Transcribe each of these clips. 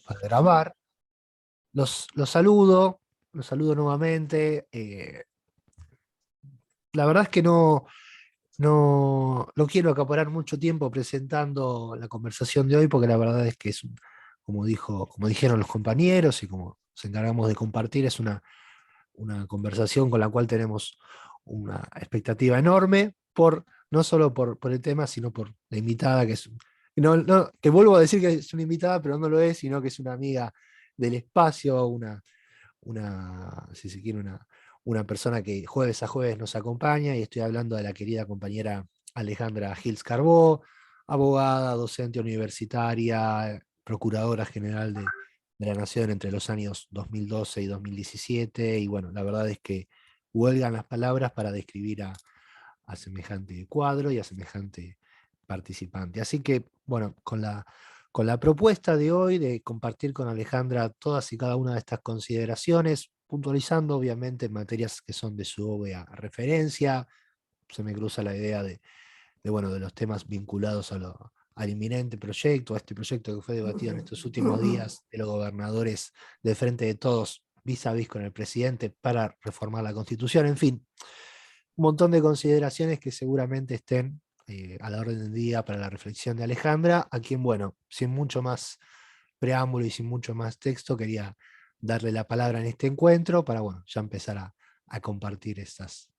para grabar. Los saludo nuevamente. La verdad es que no quiero acaparar mucho tiempo presentando la conversación de hoy, porque la verdad es que como dijeron los compañeros y como nos encargamos de compartir, es una conversación con la cual tenemos una expectativa enorme, no solo por el tema, sino por la invitada, que vuelvo a decir que es una invitada, pero no lo es, sino que es una amiga del espacio, si se quiere, una persona que jueves a jueves nos acompaña, y estoy hablando de la querida compañera Alejandra Gils Carbó, abogada, docente universitaria, procuradora general de la Nación entre los años 2012 y 2017, y bueno, la verdad es que huelgan las palabras para describir a semejante cuadro y a semejante participante. Así que, bueno, con la propuesta de hoy de compartir con Alejandra todas y cada una de estas consideraciones, puntualizando obviamente materias que son de su obvia referencia, se me cruza la idea bueno, de los temas vinculados al inminente proyecto, a este proyecto que fue debatido en estos últimos días de los gobernadores de Frente de Todos vis a vis con el presidente para reformar la Constitución, en fin, un montón de consideraciones que seguramente estén a la orden del día para la reflexión de Alejandra, a quien, bueno, sin mucho más preámbulo y sin mucho más texto, quería darle la palabra en este encuentro para, bueno, ya empezar a compartir estas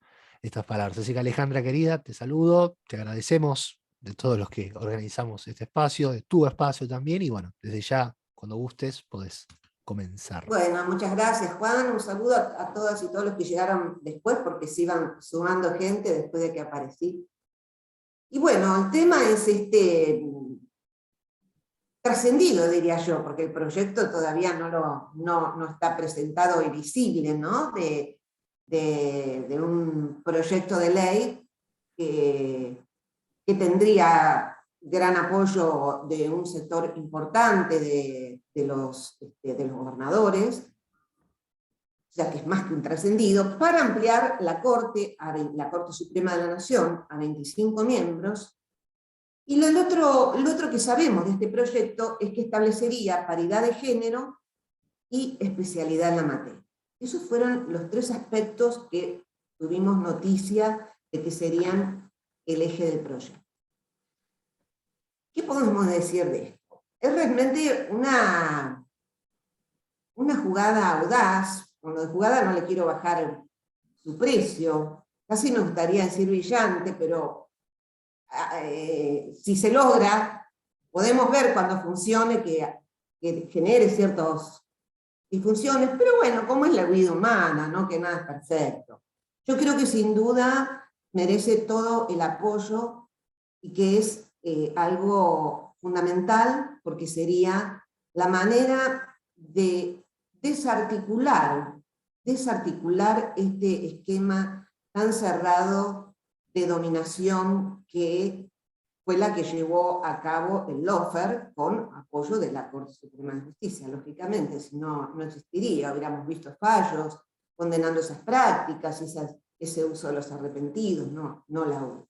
palabras. Así que, Alejandra querida, te saludo, te agradecemos de todos los que organizamos este espacio, de tu espacio también, y bueno, desde ya, cuando gustes, podés comenzar. Bueno, muchas gracias, Juan. Un saludo a todas y todos los que llegaron después, porque se iban sumando gente después de que aparecí. Y bueno, el tema es trascendido, diría yo, porque el proyecto todavía no está presentado y visible, ¿no? De un proyecto de ley que tendría gran apoyo de un sector importante de los gobernadores, ya que es más que un trascendido, para ampliar la Corte Suprema de la Nación a 25 miembros. Y lo otro que sabemos de este proyecto es que establecería paridad de género y especialidad en la materia. Esos fueron los tres aspectos que tuvimos noticia de que serían el eje del proyecto. ¿Qué podemos decir de esto? Es realmente una jugada audaz. Cuando de jugada no le quiero bajar su precio, casi me gustaría decir brillante, pero si se logra, podemos ver cuando funcione que genere ciertas disfunciones, pero bueno, como es la vida humana, ¿no? Que nada es perfecto. Yo creo que sin duda merece todo el apoyo y que es algo fundamental, porque sería la manera de desarticular este esquema tan cerrado de dominación que fue la que llevó a cabo el lawfare con apoyo de la Corte Suprema de Justicia. Lógicamente, si no, no existiría, hubiéramos visto fallos condenando esas prácticas, ese uso de los arrepentidos, no la hubo.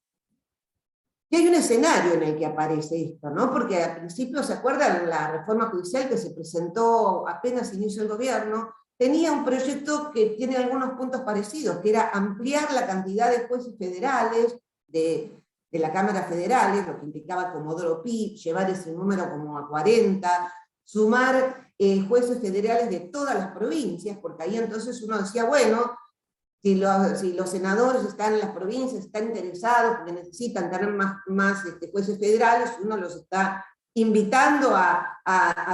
Y hay un escenario en el que aparece esto, ¿no? Porque al principio, ¿se acuerdan? La reforma judicial que se presentó apenas inició el gobierno, tenía un proyecto que tiene algunos puntos parecidos, que era ampliar la cantidad de jueces federales de la Cámara Federales, lo que implicaba Comodoro Pi, llevar ese número como a 40, sumar jueces federales de todas las provincias, porque ahí entonces uno decía, bueno, si los senadores están en las provincias, están interesados, porque necesitan tener más jueces federales, uno los está invitando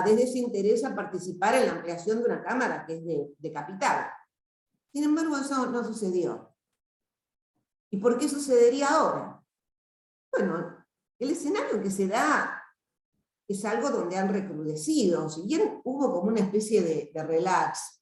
desde ese interés a participar en la ampliación de una Cámara que es de capital. Sin embargo, eso no sucedió. ¿Y por qué sucedería ahora? Bueno, el escenario que se da es algo donde han recrudecido. Si bien hubo como una especie de relax,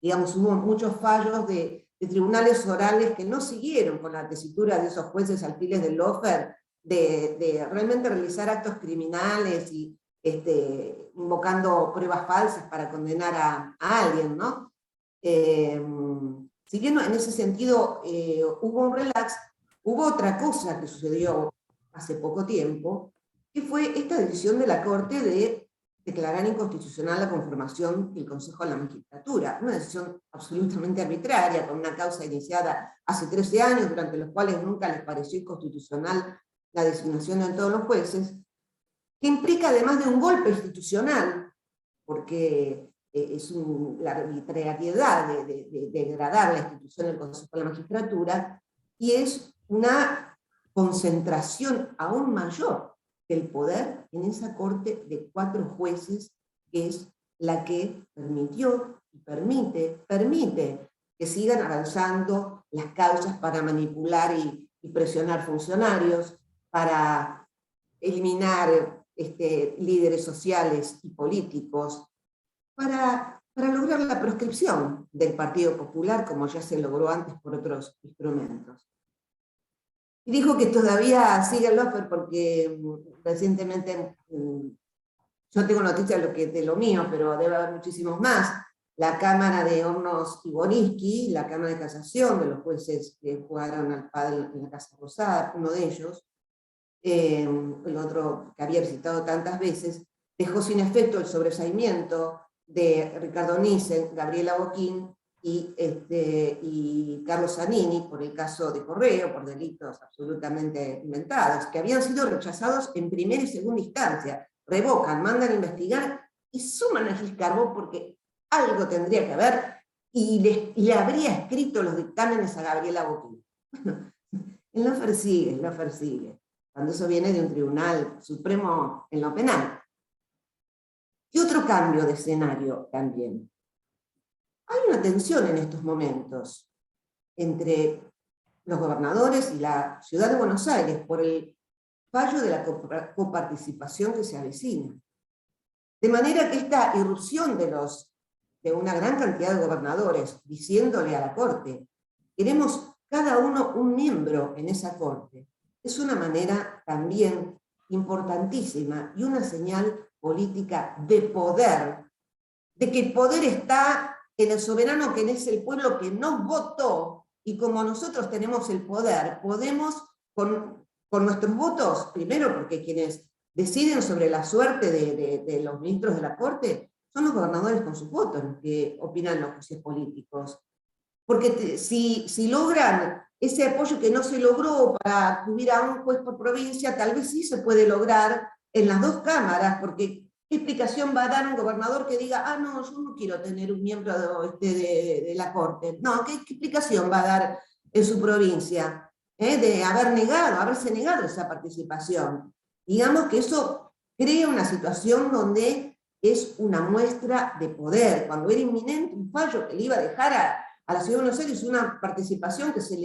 digamos, hubo muchos fallos de tribunales orales que no siguieron con la tesitura de esos jueces alfiles del lawfare, de realmente realizar actos criminales y invocando pruebas falsas para condenar a alguien, ¿no? Si bien en ese sentido hubo un relax, hubo otra cosa que sucedió hace poco tiempo, que fue esta decisión de la Corte de declarar inconstitucional la conformación del Consejo de la Magistratura, una decisión absolutamente arbitraria, con una causa iniciada hace 13 años, durante los cuales nunca les pareció inconstitucional la designación de todos los jueces, que implica además de un golpe institucional, porque es la arbitrariedad de degradar la institución del Consejo de la Magistratura, y es una concentración aún mayor del poder en esa corte de 4 jueces, que es la que permitió y permite que sigan avanzando las causas para manipular y presionar funcionarios, para eliminar líderes sociales y políticos, para lograr la proscripción del Partido Popular, como ya se logró antes por otros instrumentos. Y dijo que todavía sigue el lawfare porque recientemente, yo tengo noticias de lo mío, pero debe haber muchísimos más. La Cámara de Hornos y Boriski, la Cámara de Casación de los jueces que jugaron al pádel en la Casa Rosada, uno de ellos, el otro que había visitado tantas veces, dejó sin efecto el sobreseimiento de Ricardo Nissen, Gabriela Boquín y Carlos Zanini por el caso de Correo, por delitos absolutamente inventados, que habían sido rechazados en primera y segunda instancia. Revocan, mandan a investigar y suman a Gil Carbó porque algo tendría que ver y le habría escrito los dictámenes a Gabriela Boquín. Bueno, el lawfare sigue, cuando eso viene de un tribunal supremo en lo penal. Y otro cambio de escenario también. Hay una tensión en estos momentos entre los gobernadores y la ciudad de Buenos Aires por el fallo de la coparticipación que se avecina. De manera que esta irrupción de una gran cantidad de gobernadores diciéndole a la Corte, queremos cada uno un miembro en esa Corte, es una manera también importantísima y una señal política de poder, de que el poder está en el soberano, que es el pueblo que nos votó, y como nosotros tenemos el poder, podemos con nuestros votos, primero porque quienes deciden sobre la suerte de los ministros de la Corte son los gobernadores con sus votos, los que opinan los jueces políticos. Porque si logran ese apoyo que no se logró para acudir a un juez por provincia, tal vez sí se puede lograr en las 2 cámaras, porque ¿qué explicación va a dar un gobernador que diga, ah, no, yo no quiero tener un miembro de la Corte? No, ¿qué explicación va a dar en su provincia? De haberse negado esa participación. Digamos que eso crea una situación donde es una muestra de poder. Cuando era inminente un fallo que le iba a dejar a la Ciudad de Buenos Aires una participación que se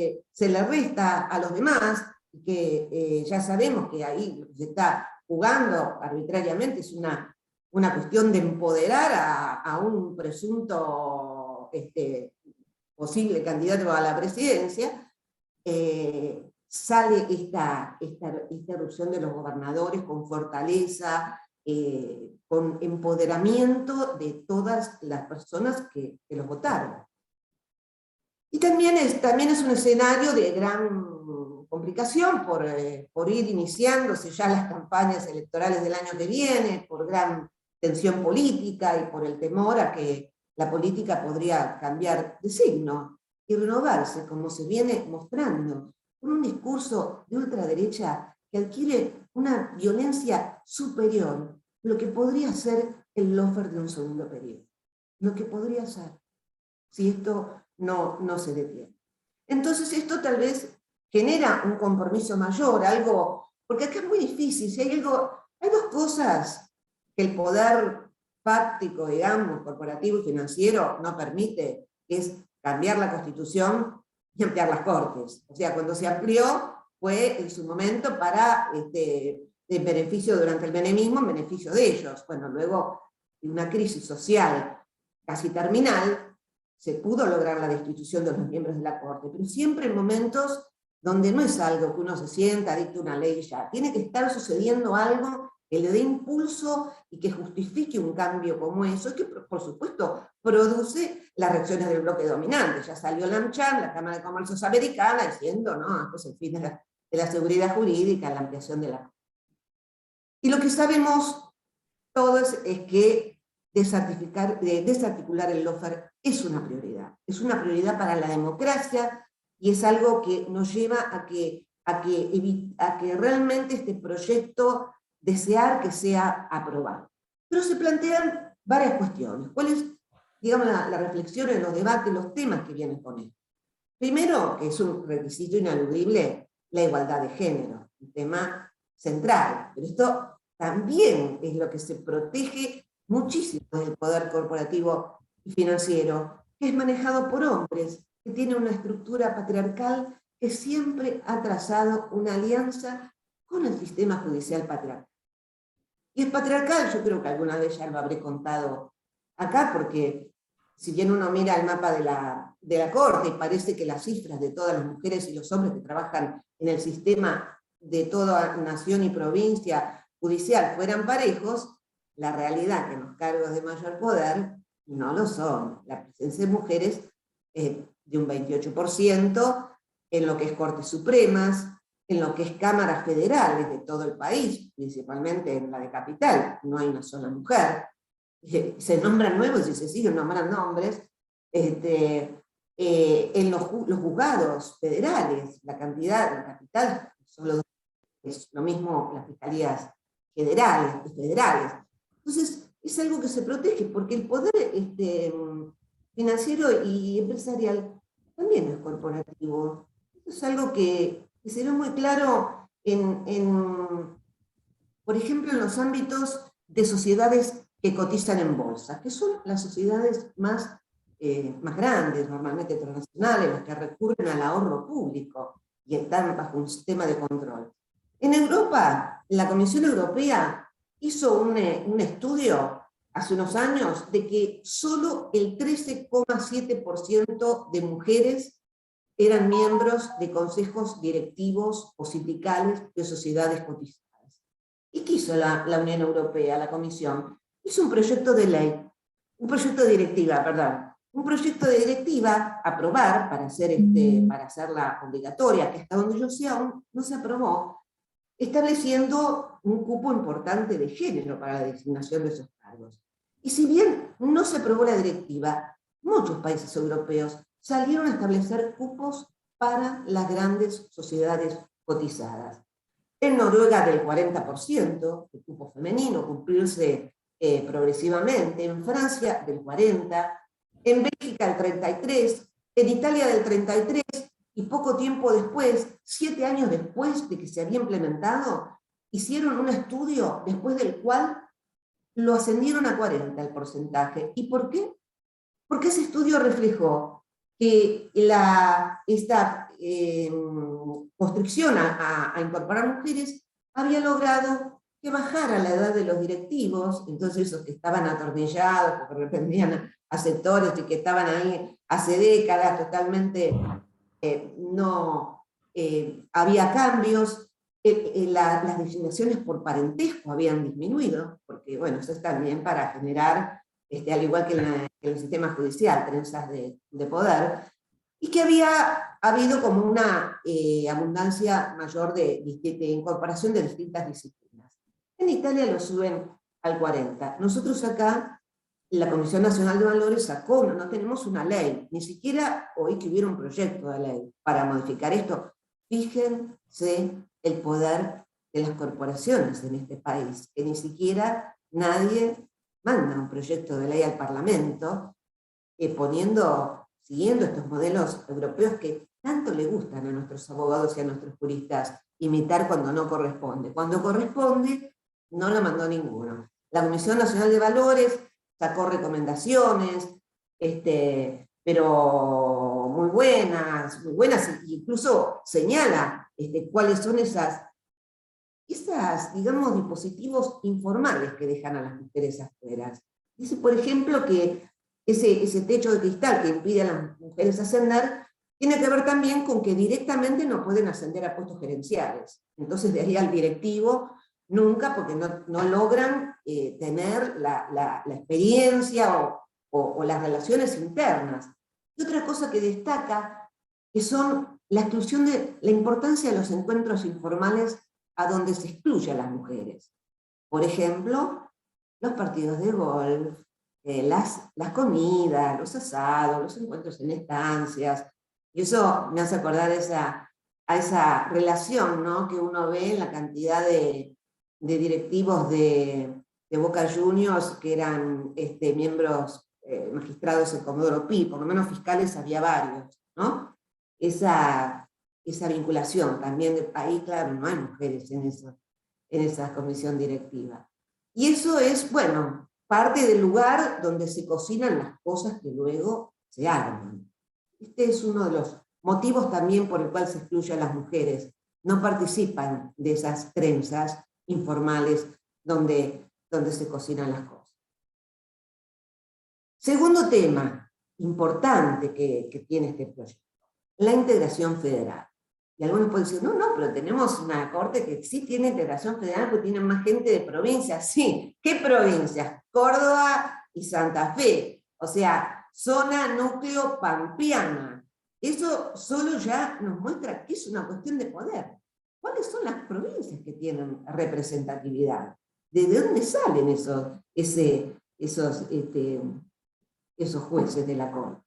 le resta a los demás, y que ya sabemos que ahí se está jugando arbitrariamente, es una cuestión de empoderar a un presunto posible candidato a la presidencia, sale esta erupción de los gobernadores con fortaleza, con empoderamiento de todas las personas que los votaron. Y también es un escenario de gran complicación por ir iniciándose ya las campañas electorales del año que viene, por gran tensión política y por el temor a que la política podría cambiar de signo y renovarse, como se viene mostrando, con un discurso de ultraderecha que adquiere una violencia superior, lo que podría ser el lawfare de un segundo periodo. Lo que podría ser, si esto no se detiene. Entonces esto tal vez genera un compromiso mayor, algo, porque acá es muy difícil, si hay 2 cosas que el poder fáctico, digamos, corporativo y financiero no permite, que es cambiar la Constitución y ampliar las Cortes. O sea, cuando se amplió fue en su momento para en beneficio durante el menemismo, en beneficio de ellos. Bueno, luego de una crisis social casi terminal, se pudo lograr la destitución de los miembros de la Corte, pero siempre en momentos donde no es algo que uno se sienta, dicta una ley ya, tiene que estar sucediendo algo que le dé impulso y que justifique un cambio como eso, y que por supuesto produce las reacciones del bloque dominante. Ya salió la AmCham, la Cámara de Comercio Americana, diciendo, no, esto es el fin de la seguridad jurídica, la ampliación de la... Y lo que sabemos todo es que desarticular el lawfare es una prioridad para la democracia y es algo que nos lleva a que realmente este proyecto desear que sea aprobado. Pero se plantean varias cuestiones. ¿Cuál es, digamos, la reflexión en los debates, los temas que vienen con esto? Primero, que es un requisito ineludible, la igualdad de género, un tema central. Pero esto también es lo que se protege muchísimo del poder corporativo y financiero, que es manejado por hombres, que tiene una estructura patriarcal que siempre ha trazado una alianza con el sistema judicial patriarcal. Y es patriarcal, yo creo que alguna vez ya lo habré contado acá, porque si bien uno mira el mapa de la Corte y parece que las cifras de todas las mujeres y los hombres que trabajan en el sistema de toda nación y provincia judicial fueran parejos, la realidad es que en los cargos de mayor poder no lo son. La presencia de mujeres es de un 28%, en lo que es Cortes Supremas, en lo que es cámaras federales de todo el país, principalmente en la de Capital, no hay una sola mujer. Se nombran nuevos y se siguen nombrando nombres. En los juzgados federales, la cantidad en Capital, solo es lo mismo las fiscalías federales. Entonces, es algo que se protege, porque el poder financiero y empresarial también es corporativo. Esto es algo que se ve muy claro por ejemplo, en los ámbitos de sociedades que cotizan en bolsa, que son las sociedades más grandes, normalmente transnacionales, las que recurren al ahorro público y están bajo un sistema de control. En Europa, la Comisión Europea hizo un estudio hace unos años de que solo el 13,7% de mujeres eran miembros de consejos directivos o sindicales de sociedades cotizadas. ¿Y qué hizo la Unión Europea, la Comisión? Hizo un proyecto de ley, un proyecto de directiva, perdón, un proyecto de directiva a aprobar para hacerla obligatoria, que hasta donde yo sé aún no se aprobó, estableciendo un cupo importante de género para la designación de esos cargos. Y si bien no se aprobó la directiva, muchos países europeos salieron a establecer cupos para las grandes sociedades cotizadas. En Noruega del 40% de cupo femenino, cumplirse progresivamente. En Francia del 40%, en Bélgica del 33%, en Italia del 33%, y poco tiempo después, 7 años después de que se había implementado, hicieron un estudio después del cual lo ascendieron a 40% el porcentaje. ¿Y por qué? Porque ese estudio reflejó que esta construcción a incorporar mujeres había logrado que bajara la edad de los directivos, entonces esos que estaban atornillados, porque reprendían a sectores y que estaban ahí hace décadas totalmente, no había cambios, las designaciones por parentesco habían disminuido, porque bueno, eso es también para generar, al igual que en el sistema judicial, trenzas de poder, y que había habido como una abundancia mayor de incorporación de distintas disciplinas. En Italia lo suben al 40%. Nosotros acá, la Comisión Nacional de Valores sacó, no tenemos una ley, ni siquiera oí que hubiera un proyecto de ley para modificar esto. Fíjense el poder de las corporaciones en este país, que ni siquiera nadie manda un proyecto de ley al Parlamento, siguiendo estos modelos europeos que tanto le gustan a nuestros abogados y a nuestros juristas imitar cuando no corresponde. Cuando corresponde, no lo mandó ninguno. La Comisión Nacional de Valores sacó recomendaciones, pero muy buenas, incluso señala cuáles son esas, digamos, dispositivos informales que dejan a las mujeres afuera. Dice, por ejemplo, que ese techo de cristal que impide a las mujeres ascender tiene que ver también con que directamente no pueden ascender a puestos gerenciales. Entonces, de ahí al directivo, nunca, porque no logran tener la experiencia o las relaciones internas. Y otra cosa que destaca, que son la exclusión la importancia de los encuentros informales a donde se excluye a las mujeres. Por ejemplo, los partidos de golf, las comidas, los asados, los encuentros en estancias. Y eso me hace acordar a esa relación, ¿no?, que uno ve en la cantidad de directivos de Boca Juniors que eran miembros magistrados en Comodoro Pi, por lo menos fiscales había varios, ¿no? Esa vinculación también, ahí claro, no hay mujeres en esa comisión directiva. Y eso es, bueno, parte del lugar donde se cocinan las cosas que luego se arman. Este es uno de los motivos también por el cual se excluye a las mujeres. No participan de esas trenzas informales donde se cocinan las cosas. Segundo tema importante que tiene este proyecto, la integración federal. Y algunos pueden decir, no, pero tenemos una corte que sí tiene integración federal porque tienen más gente de provincias. Sí, ¿qué provincias? Córdoba y Santa Fe. O sea, zona núcleo pampeana. Eso solo ya nos muestra que es una cuestión de poder. ¿Cuáles son las provincias que tienen representatividad? ¿De dónde salen esos jueces de la corte?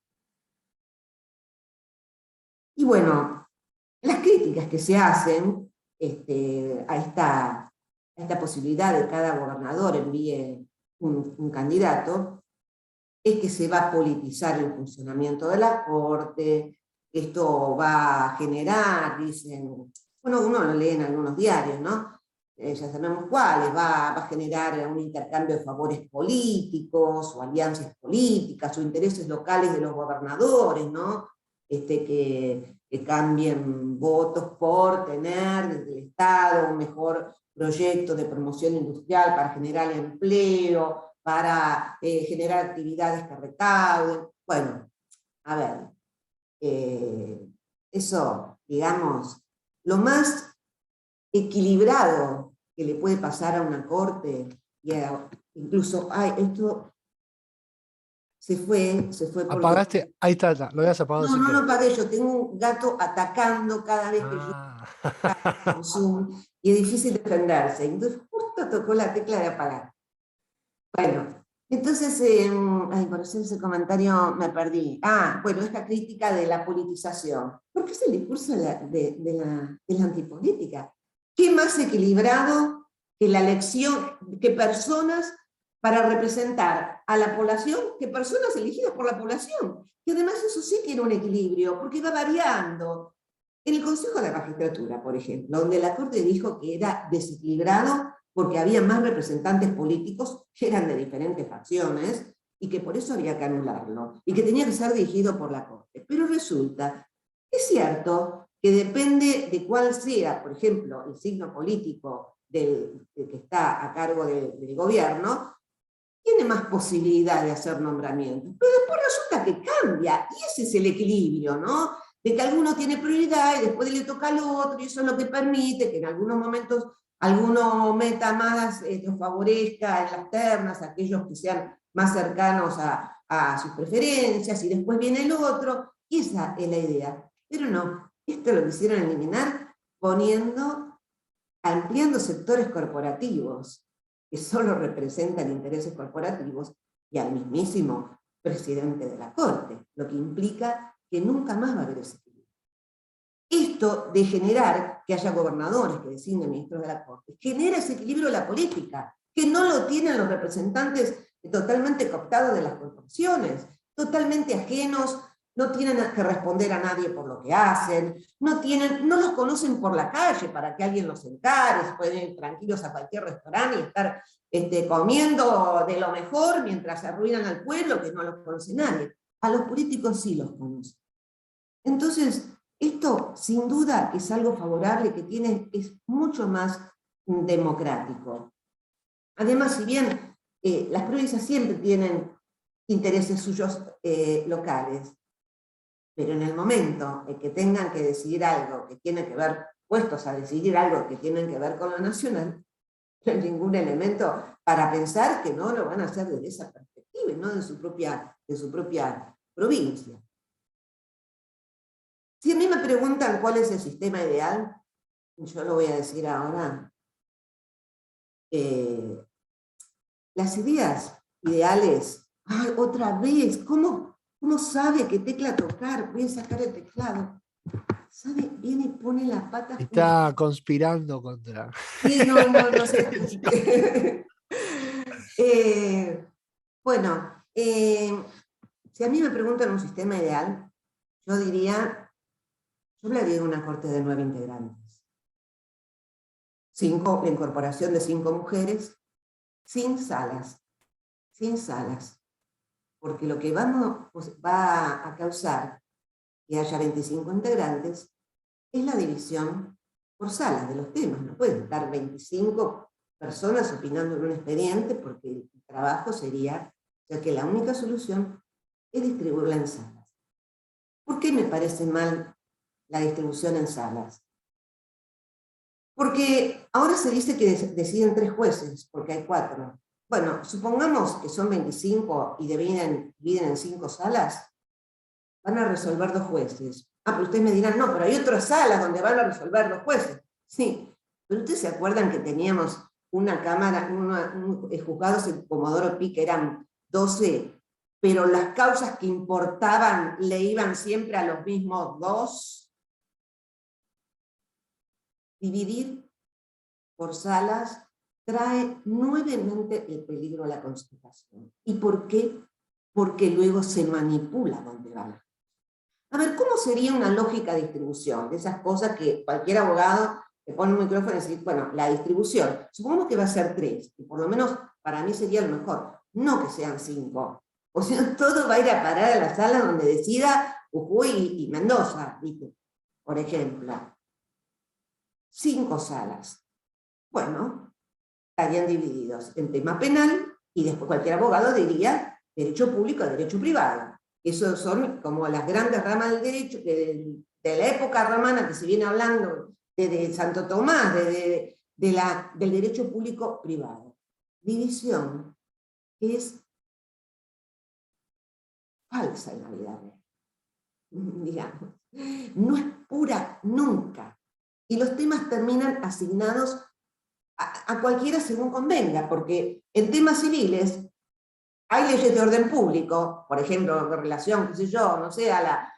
Y bueno, las críticas que se hacen a esta posibilidad de que cada gobernador envíe un candidato es que se va a politizar el funcionamiento de la corte, esto va a generar, dicen, bueno, uno lo lee en algunos diarios, ¿no? Ya sabemos cuáles, va a generar un intercambio de favores políticos, o alianzas políticas, o intereses locales de los gobernadores, ¿no? Que cambien votos por tener desde el Estado un mejor proyecto de promoción industrial para generar empleo, para generar actividades que recauden. Bueno, a ver, eso, digamos, lo más equilibrado que le puede pasar a una corte, incluso, esto se fue porque... ¿Apagaste? Ahí está, lo habías apagado No, sin no lo querer. apagué, yo tengo un gato atacando cada vez que yo Ah. por Zoom, y es difícil defenderse. Entonces justo tocó la tecla de apagar. Bueno, entonces, por hacer ese comentario me perdí. Bueno, esta crítica de la politización. Porque es el discurso de la antipolítica. ¿Qué más equilibrado que la elección, que personas para representar a la población, que personas elegidas por la población? Y además eso sí tiene un equilibrio, porque va variando. En el Consejo de la Magistratura, por ejemplo, donde la Corte dijo que era desequilibrado porque había más representantes políticos que eran de diferentes facciones y que por eso había que anularlo y que tenía que ser dirigido por la Corte. Pero resulta, es cierto que depende de cuál sea, por ejemplo, el signo político del que está a cargo del gobierno, tiene más posibilidad de hacer nombramientos. Pero después resulta que cambia, y ese es el equilibrio, ¿no? De que alguno tiene prioridad y después le toca al otro, y eso es lo que permite que en algunos momentos alguno meta más, los favorezca en las ternas, aquellos que sean más cercanos a sus preferencias, y después viene el otro, y esa es la idea. Pero no, esto lo quisieron eliminar ampliando sectores corporativos, que solo representan intereses corporativos, y al mismísimo presidente de la Corte, lo que implica que nunca más va a haber ese equilibrio. Esto de generar que haya gobernadores que designen ministros de la Corte, genera ese equilibrio de la política, que no lo tienen los representantes totalmente cooptados de las corporaciones, totalmente ajenos, no tienen que responder a nadie por lo que hacen, no los conocen por la calle para que alguien los encare, pueden ir tranquilos a cualquier restaurante y estar comiendo de lo mejor mientras arruinan al pueblo que no los conoce nadie. A los políticos sí los conocen. Entonces, esto sin duda es algo favorable que es mucho más democrático. Además, si bien las provincias siempre tienen intereses suyos locales, pero en el momento en que tengan que decidir algo que tiene que ver, puestos a decidir algo que tiene que ver con lo nacional, no hay ningún elemento para pensar que no lo van a hacer desde esa perspectiva y no de su propia provincia. Si a mí me preguntan cuál es el sistema ideal, yo lo voy a decir ahora, las ideas ideales, ¡ay, otra vez! ¿Cómo sabe qué tecla tocar? Voy a sacar el teclado. ¿Sabe? Viene y pone la pata. Está conspirando contra. Sí, no sé. Bueno, si a mí me preguntan un sistema ideal, yo hablaría de una corte de 9 integrantes. 5, la incorporación de 5 mujeres, sin salas. Porque lo que va a causar que haya 25 integrantes es la división por salas de los temas. No pueden estar 25 personas opinando en un expediente porque el trabajo sería, ya que la única solución es distribuirla en salas. ¿Por qué me parece mal la distribución en salas? Porque ahora se dice que deciden 3 jueces, porque hay 4. Bueno, supongamos que son 25 y dividen en 5 salas, van a resolver 2 jueces. Pero ustedes me dirán, no, pero hay otras salas donde van a resolver 2 jueces. Sí, pero ustedes se acuerdan que teníamos una cámara, juzgados en Comodoro Pi, que eran 12, pero las causas que importaban le iban siempre a los mismos 2. Dividir por salas trae nuevamente el peligro a la concentración. ¿Y por qué? Porque luego se manipula dónde van. A ver, ¿cómo sería una lógica distribución? De esas cosas que cualquier abogado le pone un micrófono y dice, bueno, la distribución, supongamos que va a ser 3, y por lo menos para mí sería lo mejor, no que sean 5. O sea, todo va a ir a parar a la sala donde decida Jujuy y Mendoza, ¿viste? Por ejemplo. 5 salas. Bueno, estarían divididos en tema penal, y después cualquier abogado diría derecho público, derecho privado. Esos son como las grandes ramas del derecho, que de la época romana que se viene hablando, desde Santo Tomás, del derecho público privado. División que es falsa en la vida real, digamos. No es pura nunca. Y los temas terminan asignados a cualquiera según convenga, porque en temas civiles hay leyes de orden público, por ejemplo, en relación, qué sé yo, no sé, a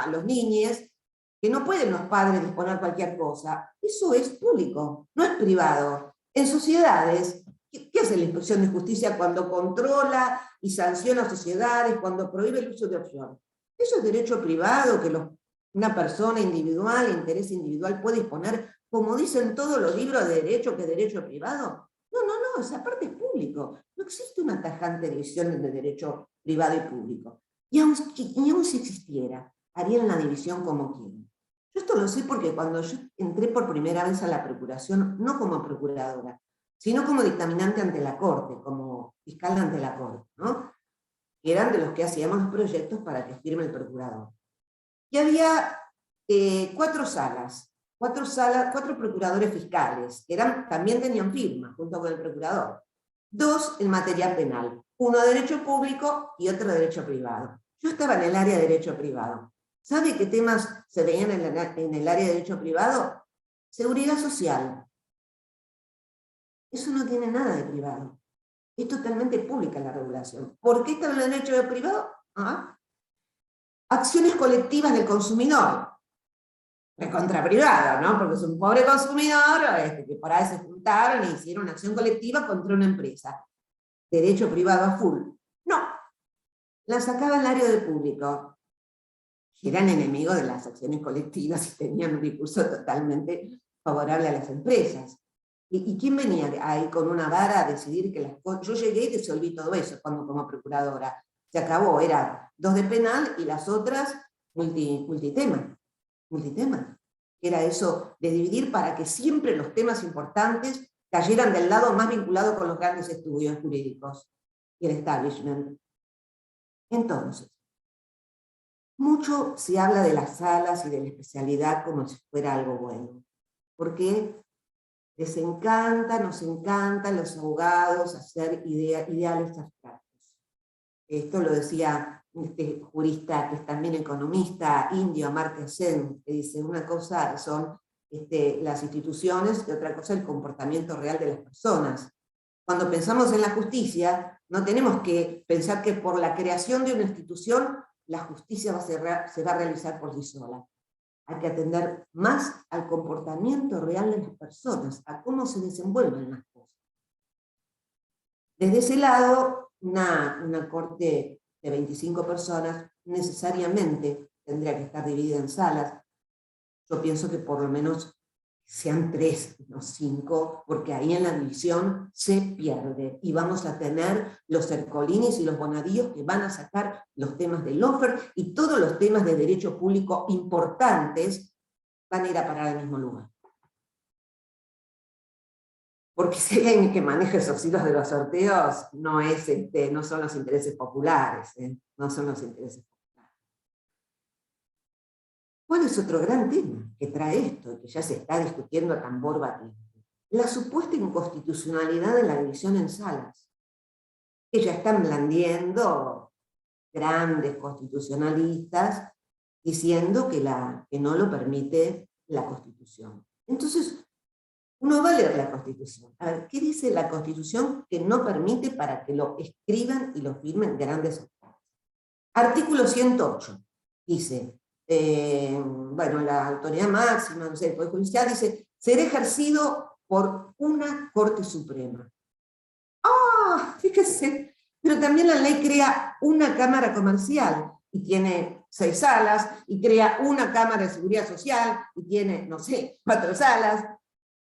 los niños, que no pueden los padres disponer cualquier cosa. Eso es público, no es privado. En sociedades, ¿qué hace la Inspección de Justicia cuando controla y sanciona sociedades, cuando prohíbe el uso de opción? Eso es derecho privado, que una persona individual, interés individual, puede disponer, como dicen todos los libros de derecho, que es derecho privado. No, esa parte es público. No existe una tajante división entre derecho privado y público. Y aun si existiera, harían la división como quieren. Yo esto lo sé porque cuando yo entré por primera vez a la procuración, no como procuradora, sino como dictaminante ante la Corte, como fiscal ante la Corte, ¿no? Que eran de los que hacíamos los proyectos para que firme el procurador. Y había 4 salas, 4 procuradores fiscales, que también tenían firma, junto con el procurador. 2 en materia penal, uno de derecho público y otro de derecho privado. Yo estaba en el área de derecho privado. ¿Sabe qué temas se veían en el área de derecho privado? Seguridad social. Eso no tiene nada de privado. Es totalmente pública la regulación. ¿Por qué está en el derecho privado? Acciones colectivas del consumidor. Recontra privado, ¿no? Porque es un pobre consumidor que por ahí se juntaron e hicieron una acción colectiva contra una empresa. Derecho privado a full. No. La sacaba el área de público. Eran enemigos de las acciones colectivas y tenían un discurso totalmente favorable a las empresas. ¿Y quién venía ahí con una vara a decidir que las cosas? Yo llegué y resolví todo eso como procuradora. Se acabó, era 2 de penal y las otras multitema. Era eso de dividir para que siempre los temas importantes cayeran del lado más vinculado con los grandes estudios jurídicos y el establishment. Entonces, mucho se habla de las salas y de la especialidad como si fuera algo bueno, porque nos encantan los abogados hacer ideales abstractos. Esto lo decía este jurista que es también economista indio, Amartya Sen, que dice una cosa son las instituciones y otra cosa el comportamiento real de las personas. cuando pensamos en la justicia, no tenemos que pensar que por la creación de una institución, la justicia se va a realizar por sí sola. Hay que atender más al comportamiento real de las personas, a cómo se desenvuelven las cosas. Desde ese lado, una corte de 25 personas necesariamente tendría que estar dividida en salas. Yo pienso que por lo menos sean 3, no 5, porque ahí en la división se pierde, y vamos a tener los Ercolinis y los Bonadíos que van a sacar los temas del lawfare, y todos los temas de derecho público importantes van a ir a parar al mismo lugar. Porque si hay alguien que maneja esos hilos de los sorteos, no son los intereses populares, no son los intereses populares. ¿Cuál es otro gran tema que trae esto, que ya se está discutiendo a tambor batiente? La supuesta inconstitucionalidad de la división en salas, que ya están blandiendo grandes constitucionalistas, diciendo que no lo permite la Constitución. Entonces, uno va a leer la Constitución. A ver, ¿qué dice la Constitución que no permite para que lo escriban y lo firmen grandes autores? Artículo 108 dice, bueno, la autoridad máxima, no sé, el Poder Judicial dice, será ejercido por una Corte Suprema. ¡Ah! Fíjese, pero también la ley crea una Cámara Comercial y tiene 6 salas, y crea una Cámara de Seguridad Social y tiene, no sé, 4 salas.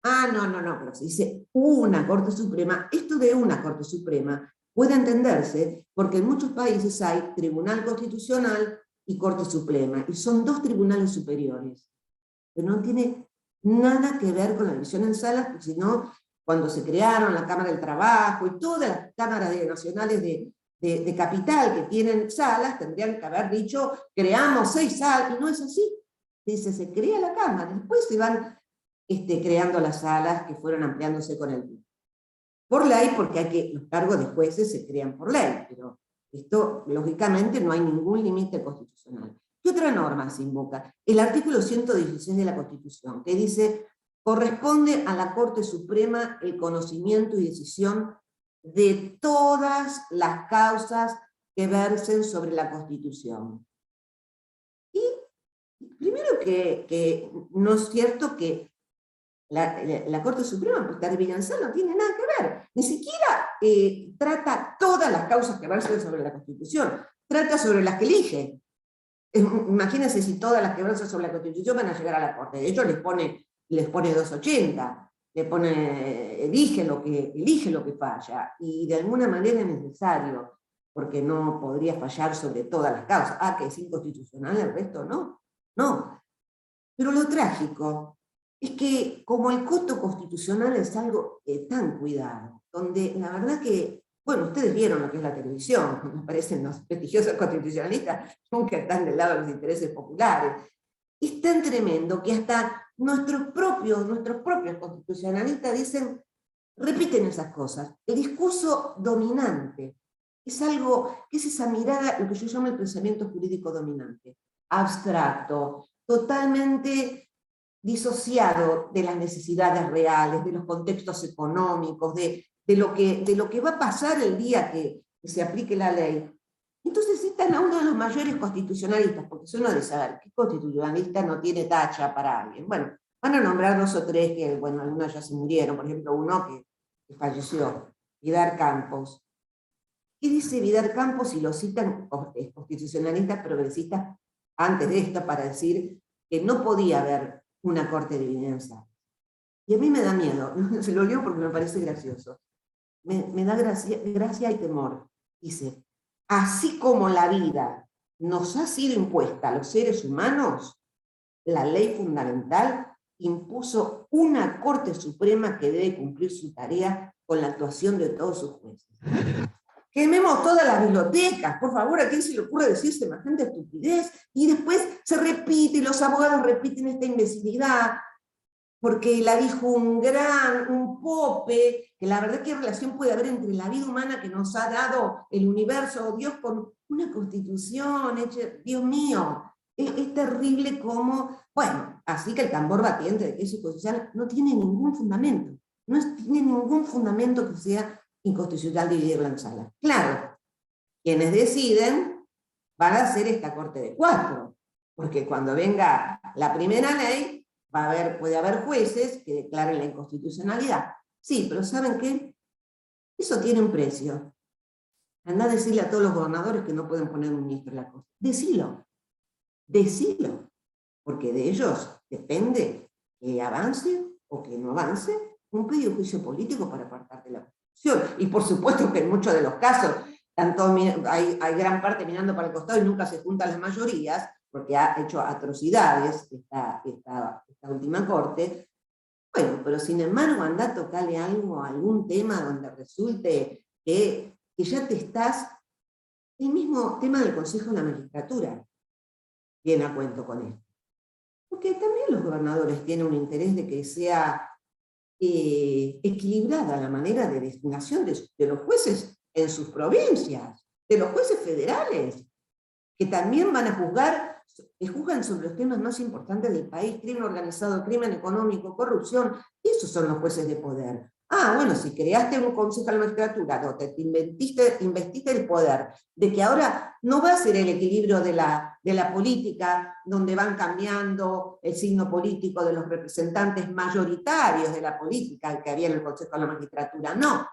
Ah, no, pero se dice una Corte Suprema. Esto de una Corte Suprema puede entenderse porque en muchos países hay Tribunal Constitucional y Corte Suprema, y son 2 tribunales superiores. Pero no tiene nada que ver con la división en salas, porque si no, cuando se crearon la Cámara del Trabajo y todas las cámaras nacionales de capital que tienen salas, tendrían que haber dicho, creamos 6 salas, y no es así. Dice, se crea la Cámara, después se van creando las salas que fueron ampliándose con el tiempo. Por ley, porque los cargos de jueces se crean por ley, pero esto, lógicamente, no hay ningún límite constitucional. ¿Qué otra norma se invoca? El artículo 116 de la Constitución, que dice, corresponde a la Corte Suprema el conocimiento y decisión de todas las causas que versen sobre la Constitución. Y primero que no es cierto que la Corte Suprema, pues terminación, no tiene nada que ver. Ni siquiera trata todas las causas que versen sobre la Constitución, trata sobre las que elige. Imagínense si todas las que versen sobre la Constitución van a llegar a la Corte. De hecho, les pone 280, elige lo que falla, y de alguna manera es necesario, porque no podría fallar sobre todas las causas. Ah, que es inconstitucional, el resto no. No. Pero lo trágico es que como el coto constitucional es algo tan cuidado, donde la verdad que, bueno, ustedes vieron lo que es la televisión, me parecen los prestigiosos constitucionalistas, nunca están del lado de los intereses populares. Es tan tremendo que hasta nuestros propios constitucionalistas dicen, repiten esas cosas. El discurso dominante es algo, que es esa mirada, lo que yo llamo el pensamiento jurídico dominante, abstracto, totalmente disociado de las necesidades reales, de los contextos económicos, de lo que va a pasar el día que se aplique la ley. Entonces citan a uno de los mayores constitucionalistas, porque si uno de saber qué constitucionalista no tiene tacha para alguien. Bueno, van a nombrar 2 o 3 que, bueno, algunos ya se murieron, por ejemplo, uno que falleció, Vidar Campos. ¿Qué dice Vidar Campos? Y lo citan constitucionalistas progresistas antes de esto para decir que no podía haber una corte dividida en salas. Y a mí me da miedo, se lo leo porque me parece gracioso. Me da gracia y temor. Dice, así como la vida nos ha sido impuesta a los seres humanos, la ley fundamental impuso una Corte Suprema que debe cumplir su tarea con la actuación de todos sus jueces. Quememos todas las bibliotecas, por favor, ¿a quién se le ocurre decir semejante estupidez? Y después se repite, los abogados repiten esta imbecilidad, porque la dijo un pope, que la verdad qué relación puede haber entre la vida humana que nos ha dado el universo, Dios, con una constitución, Dios mío, es terrible como, bueno, así que el tambor batiente de que eso constitucional no tiene ningún fundamento, no tiene ningún fundamento que sea inconstitucional dividirla en salas. Claro, quienes deciden van a ser esta corte de 4, porque cuando venga la primera ley, puede haber jueces que declaren la inconstitucionalidad. Sí, pero ¿saben qué? Eso tiene un precio. Andá a decirle a todos los gobernadores que no pueden poner un ministro en la Corte. Decilo, porque de ellos depende que avance o que no avance un pedido de juicio político para apartar de la Constitución. Y por supuesto que en muchos de los casos hay gran parte mirando para el costado y nunca se juntan las mayorías, porque ha hecho atrocidades esta última corte. Bueno, pero sin embargo andá a tocarle algo, algún tema donde resulte que ya te estás... El mismo tema del Consejo de la Magistratura viene a cuento con esto. Porque también los gobernadores tienen un interés de que sea equilibrada la manera de designación de los jueces en sus provincias, de los jueces federales, que también van a juzgar, que juzgan sobre los temas más importantes del país: crimen organizado, crimen económico, corrupción. Esos son los jueces de poder. Ah, bueno, si creaste un consejo de la magistratura, no, te investiste el poder, de que ahora no va a ser el equilibrio de la política, donde van cambiando el signo político de los representantes mayoritarios de la política que había en el consejo de la magistratura, no.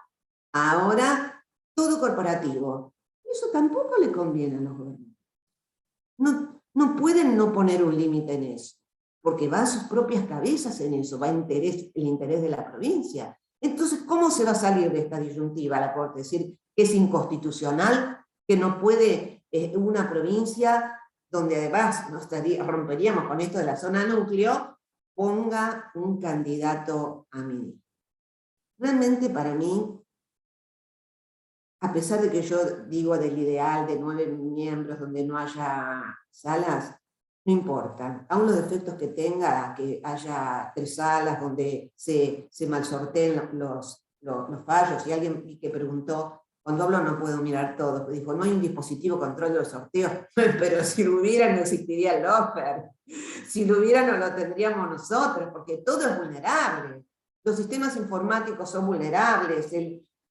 Ahora, todo corporativo. Eso tampoco le conviene a los gobernantes. No pueden no poner un límite en eso, porque va a sus propias cabezas en eso, va el interés de la provincia. Entonces, ¿cómo se va a salir de esta disyuntiva la Corte? Es decir, que es inconstitucional, que no puede una provincia, donde además romperíamos con esto de la zona núcleo, ponga un candidato a ministro. Realmente para mí, a pesar de que yo digo del ideal de 9 miembros donde no haya salas, no importa, aún los defectos que tenga, que haya 3 salas donde se malsorteen los fallos. Y alguien que preguntó, cuando hablo no puedo mirar todo, dijo, no hay un dispositivo de control de los sorteos, pero si lo hubiera no existiría el lofer, si lo hubiera no lo tendríamos nosotros, porque todo es vulnerable, los sistemas informáticos son vulnerables.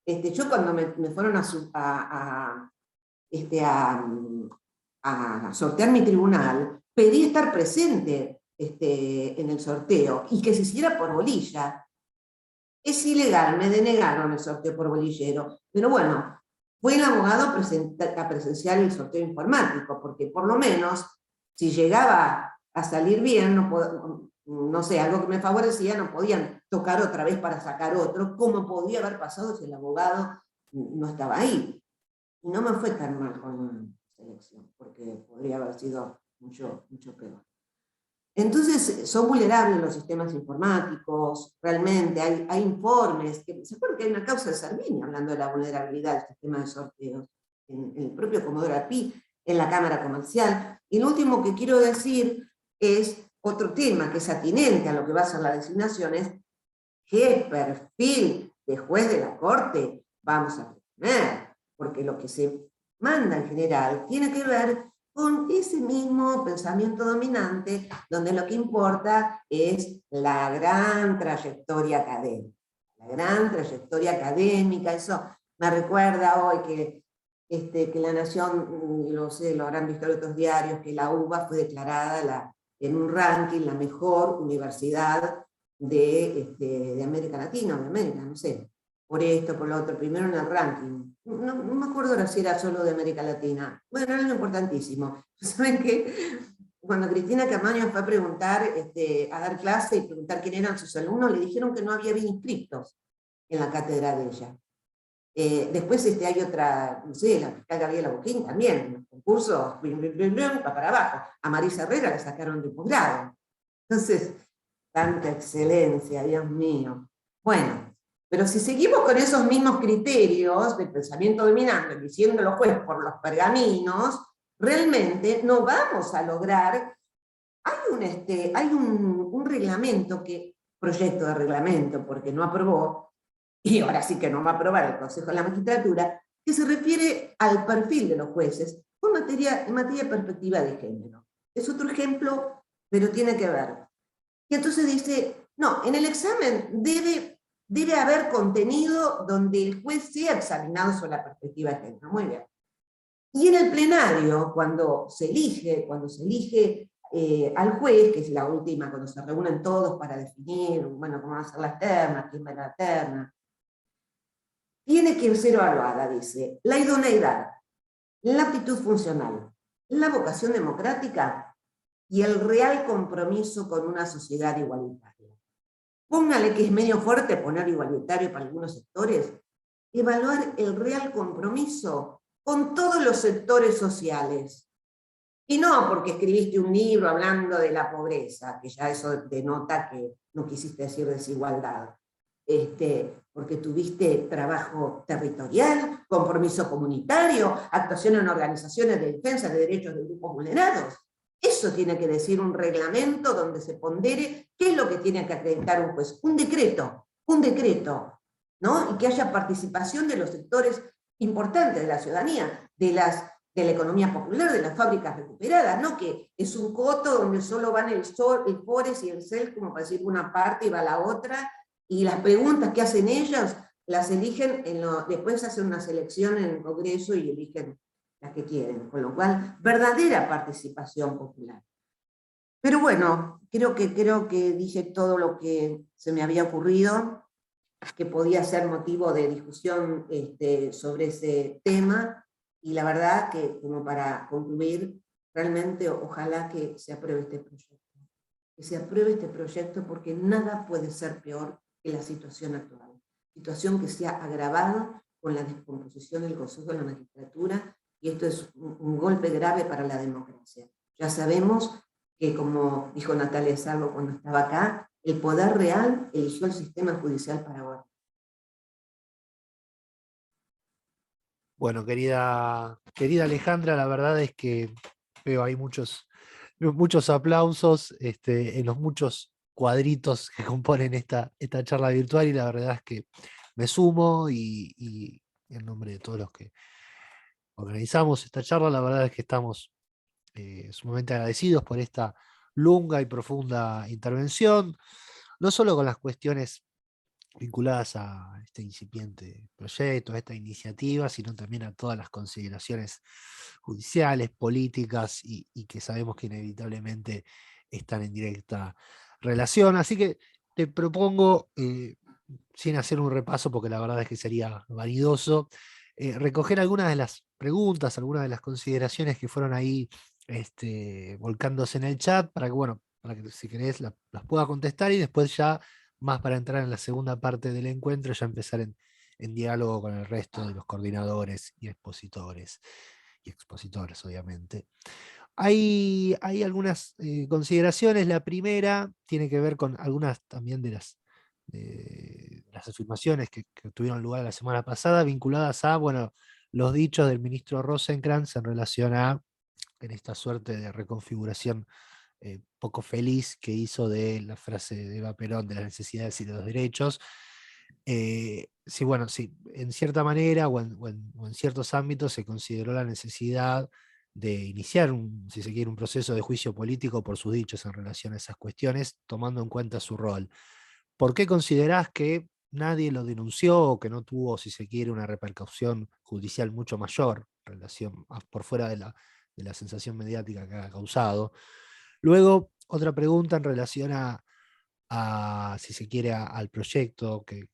Yo cuando me fueron a sortear mi tribunal, pedí estar presente en el sorteo y que se hiciera por bolilla. Es ilegal, me denegaron el sorteo por bolillero, pero bueno, fue el abogado a presenciar el sorteo informático, porque por lo menos, si llegaba a salir bien, no sé, algo que me favorecía, no podían tocar otra vez para sacar otro, como podía haber pasado si el abogado no estaba ahí. Y no me fue tan mal con la selección, porque podría haber sido mucho peor. Entonces, son vulnerables los sistemas informáticos, realmente, hay informes, ¿se acuerdan que hay una causa de Servini hablando de la vulnerabilidad del sistema de sorteos? En el propio Comodoro Pi, en la Cámara Comercial. Y lo último que quiero decir es otro tema que es atinente a lo que va a ser la designación, es qué perfil de juez de la Corte vamos a tener, porque lo que se manda en general tiene que ver con ese mismo pensamiento dominante, donde lo que importa es la gran trayectoria académica. La gran trayectoria académica, eso me recuerda hoy que La Nación, lo habrán visto en otros diarios, que la UBA fue declarada en un ranking la mejor universidad de América Latina, o de América, no sé, por esto, por lo otro, primero en el ranking. No me acuerdo ahora si era solo de América Latina. Bueno, era algo importantísimo. ¿Saben qué? Cuando Cristina Camaño fue a preguntar, a dar clase y preguntar quién eran sus alumnos, le dijeron que no había bien inscriptos en la cátedra de ella. Después hay otra, no sé, la fiscal Gabriela Boquín también, en los concursos, va para abajo. A Marisa Herrera la sacaron de posgrado. Entonces, tanta excelencia, Dios mío. Bueno, pero si seguimos con esos mismos criterios del pensamiento dominante, diciendo los jueces por los pergaminos, realmente no vamos a lograr. Hay un reglamento, proyecto de reglamento, porque no aprobó, y ahora sí que no va a aprobar el Consejo de la Magistratura, que se refiere al perfil de los jueces en materia de perspectiva de género. Es otro ejemplo, pero tiene que ver. Y entonces dice, no, en el examen debe debe haber contenido donde el juez sea examinado sobre la perspectiva de género. Muy bien. Y en el plenario, cuando se elige al juez, que es la última, cuando se reúnen todos para definir, bueno, cómo van a ser las ternas, quién va a la terna, tiene que ser evaluada, dice, la idoneidad, la aptitud funcional, la vocación democrática y el real compromiso con una sociedad igualitaria. Póngale que es medio fuerte poner igualitario para algunos sectores, evaluar el real compromiso con todos los sectores sociales. Y no porque escribiste un libro hablando de la pobreza, que ya eso denota que no quisiste decir desigualdad, porque tuviste trabajo territorial, compromiso comunitario, actuación en organizaciones de defensa de derechos de grupos vulnerados. Eso tiene que decir un reglamento donde se pondere qué es lo que tiene que acreditar un juez. Un decreto, ¿no? Y que haya participación de los sectores importantes de la ciudadanía, de la economía popular, de las fábricas recuperadas, no que es un coto donde solo van el FORES y el CEL, como para decir una parte y va la otra, y las preguntas que hacen ellos las eligen, después hacen una selección en el Congreso y eligen las que quieren, con lo cual, verdadera participación popular. Pero bueno, creo que dije todo lo que se me había ocurrido, que podía ser motivo de discusión sobre ese tema, y la verdad que, como para concluir, realmente ojalá que se apruebe este proyecto. Que se apruebe este proyecto porque nada puede ser peor que la situación actual. Situación que se ha agravado con la descomposición del Consejo de la Magistratura, y esto es un golpe grave para la democracia. Ya sabemos que, como dijo Natalia Sarlo cuando estaba acá, el poder real eligió el sistema judicial para gobernar. Bueno, querida Alejandra, la verdad es que veo ahí muchos aplausos en los muchos cuadritos que componen esta charla virtual, y la verdad es que me sumo y en nombre de todos los que organizamos esta charla, la verdad es que estamos sumamente agradecidos por esta lunga y profunda intervención, no solo con las cuestiones vinculadas a este incipiente proyecto, a esta iniciativa, sino también a todas las consideraciones judiciales, políticas y que sabemos que inevitablemente están en directa relación. Así que te propongo, sin hacer un repaso, porque la verdad es que sería vanidoso, recoger algunas de las preguntas, algunas de las consideraciones que fueron ahí volcándose en el chat, para que, bueno, para que si querés las pueda contestar, y después ya, más para entrar en la segunda parte del encuentro, ya empezar en diálogo con el resto de los coordinadores y expositores, obviamente. Hay algunas consideraciones. La primera tiene que ver con algunas también de las afirmaciones que tuvieron lugar la semana pasada, vinculadas a, bueno, los dichos del ministro Rosenkrantz en relación a en esta suerte de reconfiguración poco feliz que hizo de la frase de Eva Perón de las necesidades y de los derechos. Sí, bueno, sí, en cierta manera o en ciertos ámbitos se consideró la necesidad de iniciar, si se quiere, un proceso de juicio político por sus dichos en relación a esas cuestiones, tomando en cuenta su rol. ¿Por qué considerás que nadie lo denunció o que no tuvo, si se quiere, una repercusión judicial mucho mayor por fuera de la sensación mediática que ha causado? Luego, otra pregunta en relación si se quiere, al proyecto que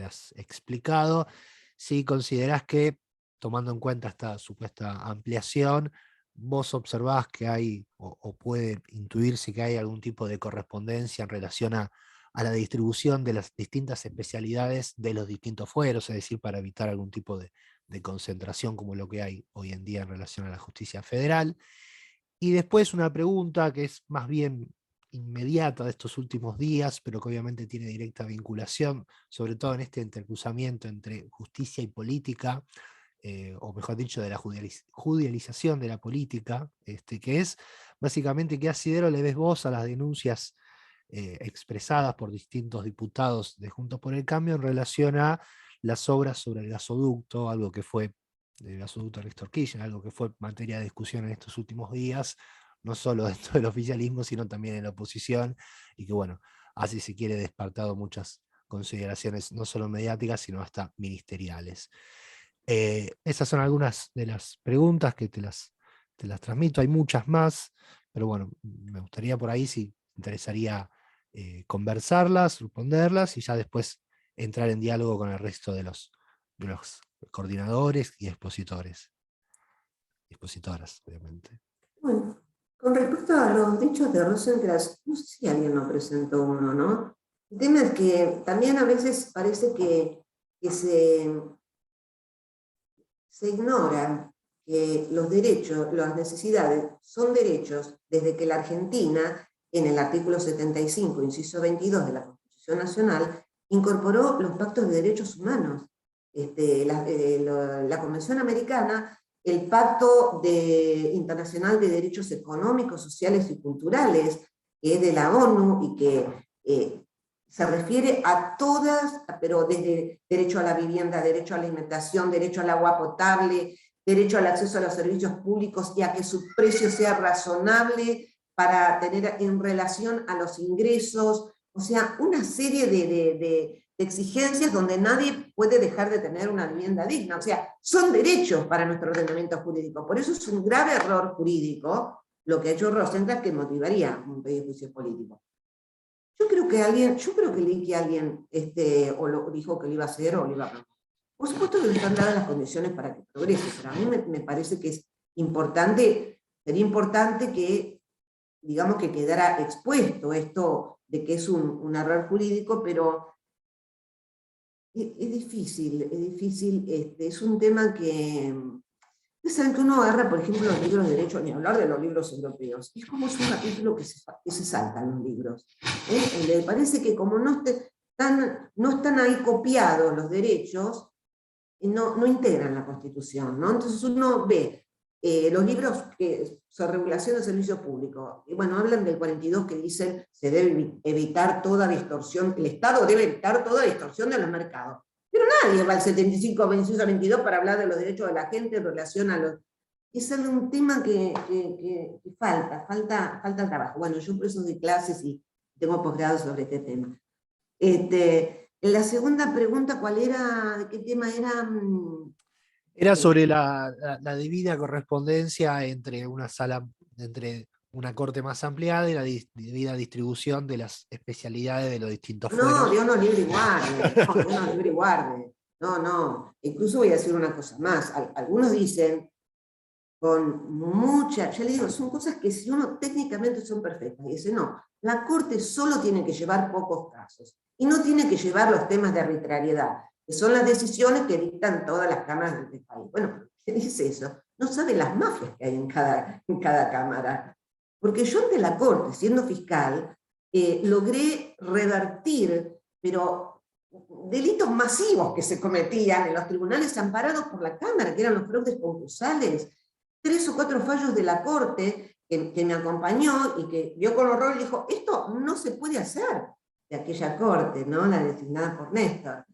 has explicado. Si considerás que, tomando en cuenta esta supuesta ampliación, vos observás que hay, o puede intuirse que hay algún tipo de correspondencia en relación a la distribución de las distintas especialidades de los distintos fueros, es decir, para evitar algún tipo de concentración como lo que hay hoy en día en relación a la justicia federal. Y después una pregunta que es más bien inmediata de estos últimos días, pero que obviamente tiene directa vinculación, sobre todo en este intercruzamiento entre justicia y política, o mejor dicho, de la judicialización de la política, que es básicamente qué asidero le ves vos a las denuncias expresadas por distintos diputados de Juntos por el Cambio en relación a las obras sobre el gasoducto, algo que fue del gasoducto Néstor Kirchner, algo que fue materia de discusión en estos últimos días, no solo dentro del oficialismo, sino también en la oposición, y que, bueno, así se quiere despertado muchas consideraciones no solo mediáticas, sino hasta ministeriales. Esas son algunas de las preguntas que te las transmito. Hay muchas más, pero bueno, me gustaría por ahí, si te interesaría conversarlas, responderlas y ya después entrar en diálogo con el resto de los coordinadores y expositoras, obviamente. Bueno, con respecto a los dichos de Rosencrantz, no sé si alguien nos presentó uno, ¿no? El tema es que también a veces parece que se ignora que los derechos, las necesidades son derechos desde que la Argentina, en el artículo 75, inciso 22 de la Constitución Nacional, incorporó los pactos de derechos humanos. La Convención Americana, el Pacto Internacional de Derechos Económicos, Sociales y Culturales, que es de la ONU y que se refiere a todas, pero desde derecho a la vivienda, derecho a la alimentación, derecho al agua potable, derecho al acceso a los servicios públicos y a que su precio sea razonable para tener en relación a los ingresos, o sea, una serie de exigencias donde nadie puede dejar de tener una vivienda digna, o sea, son derechos para nuestro ordenamiento jurídico, por eso es un grave error jurídico lo que ha hecho Rosencrantz, que motivaría un pedido de juicio político. Yo creo que leí que alguien o lo dijo que lo iba a hacer o lo iba a proponer. Por supuesto que no están dadas las condiciones para que progrese, pero a mí me parece que es importante, sería importante que, digamos, que quedara expuesto esto de que es un error jurídico, pero es difícil, es un tema que... Ustedes saben que uno agarra, por ejemplo, los libros de derecho, ni hablar de los libros europeos, es como es un capítulo que se saltan los libros. Le parece que como no están ahí copiados los derechos, no integran la Constitución, ¿no? Entonces uno ve los libros que son regulación del servicio público, y bueno, hablan del 42 que dicen se debe evitar toda distorsión, el Estado debe evitar toda distorsión de los mercados. Pero nadie va al 75, 26 a 22 para hablar de los derechos de la gente en relación a los... Es un tema que falta trabajo. Bueno, yo por eso doy clases y tengo posgrado sobre este tema. La segunda pregunta, ¿cuál era? ¿De qué tema era? Era sobre la debida correspondencia entre entre una corte más ampliada y la debida distribución de las especialidades de los distintos No, fueros. Dios nos libre y guarde. No, Dios nos libre y guarde. No. Incluso voy a decir una cosa más. Algunos dicen con mucha, ya le digo, son cosas que si uno técnicamente son perfectas. Y dice, no, la Corte solo tiene que llevar pocos casos. Y no tiene que llevar los temas de arbitrariedad, que son las decisiones que dictan todas las cámaras del país. Bueno, ¿qué dice eso? No sabe las mafias que hay en cada cámara. Porque yo ante la Corte, siendo fiscal, logré revertir, pero delitos masivos que se cometían en los tribunales amparados por la Cámara, que eran los fraudes concursales, 3 o 4 fallos de la Corte que me acompañó y que vio con horror y dijo, esto no se puede hacer, de aquella Corte, ¿no? La designada por Néstor.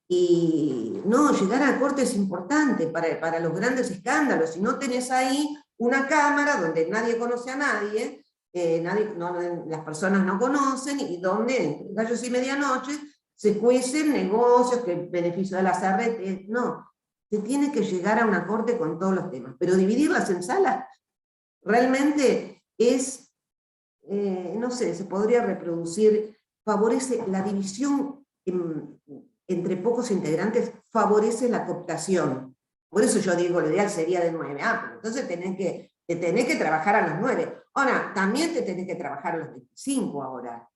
Y no, llegar a la Corte es importante para los grandes escándalos. Si no tenés ahí una cámara donde nadie conoce a nadie, las personas no conocen, y donde entre gallos y medianoche se cuecen negocios, que beneficio de las arretes, no. Se tiene que llegar a una Corte con todos los temas, pero dividirlas en salas realmente es, no sé, se podría reproducir, favorece la división entre pocos integrantes, favorece la cooptación. Por eso yo digo, lo ideal sería de 9. Pero entonces te tenés que trabajar a los 9. Ahora, también te tenés que trabajar a los 25 ahora.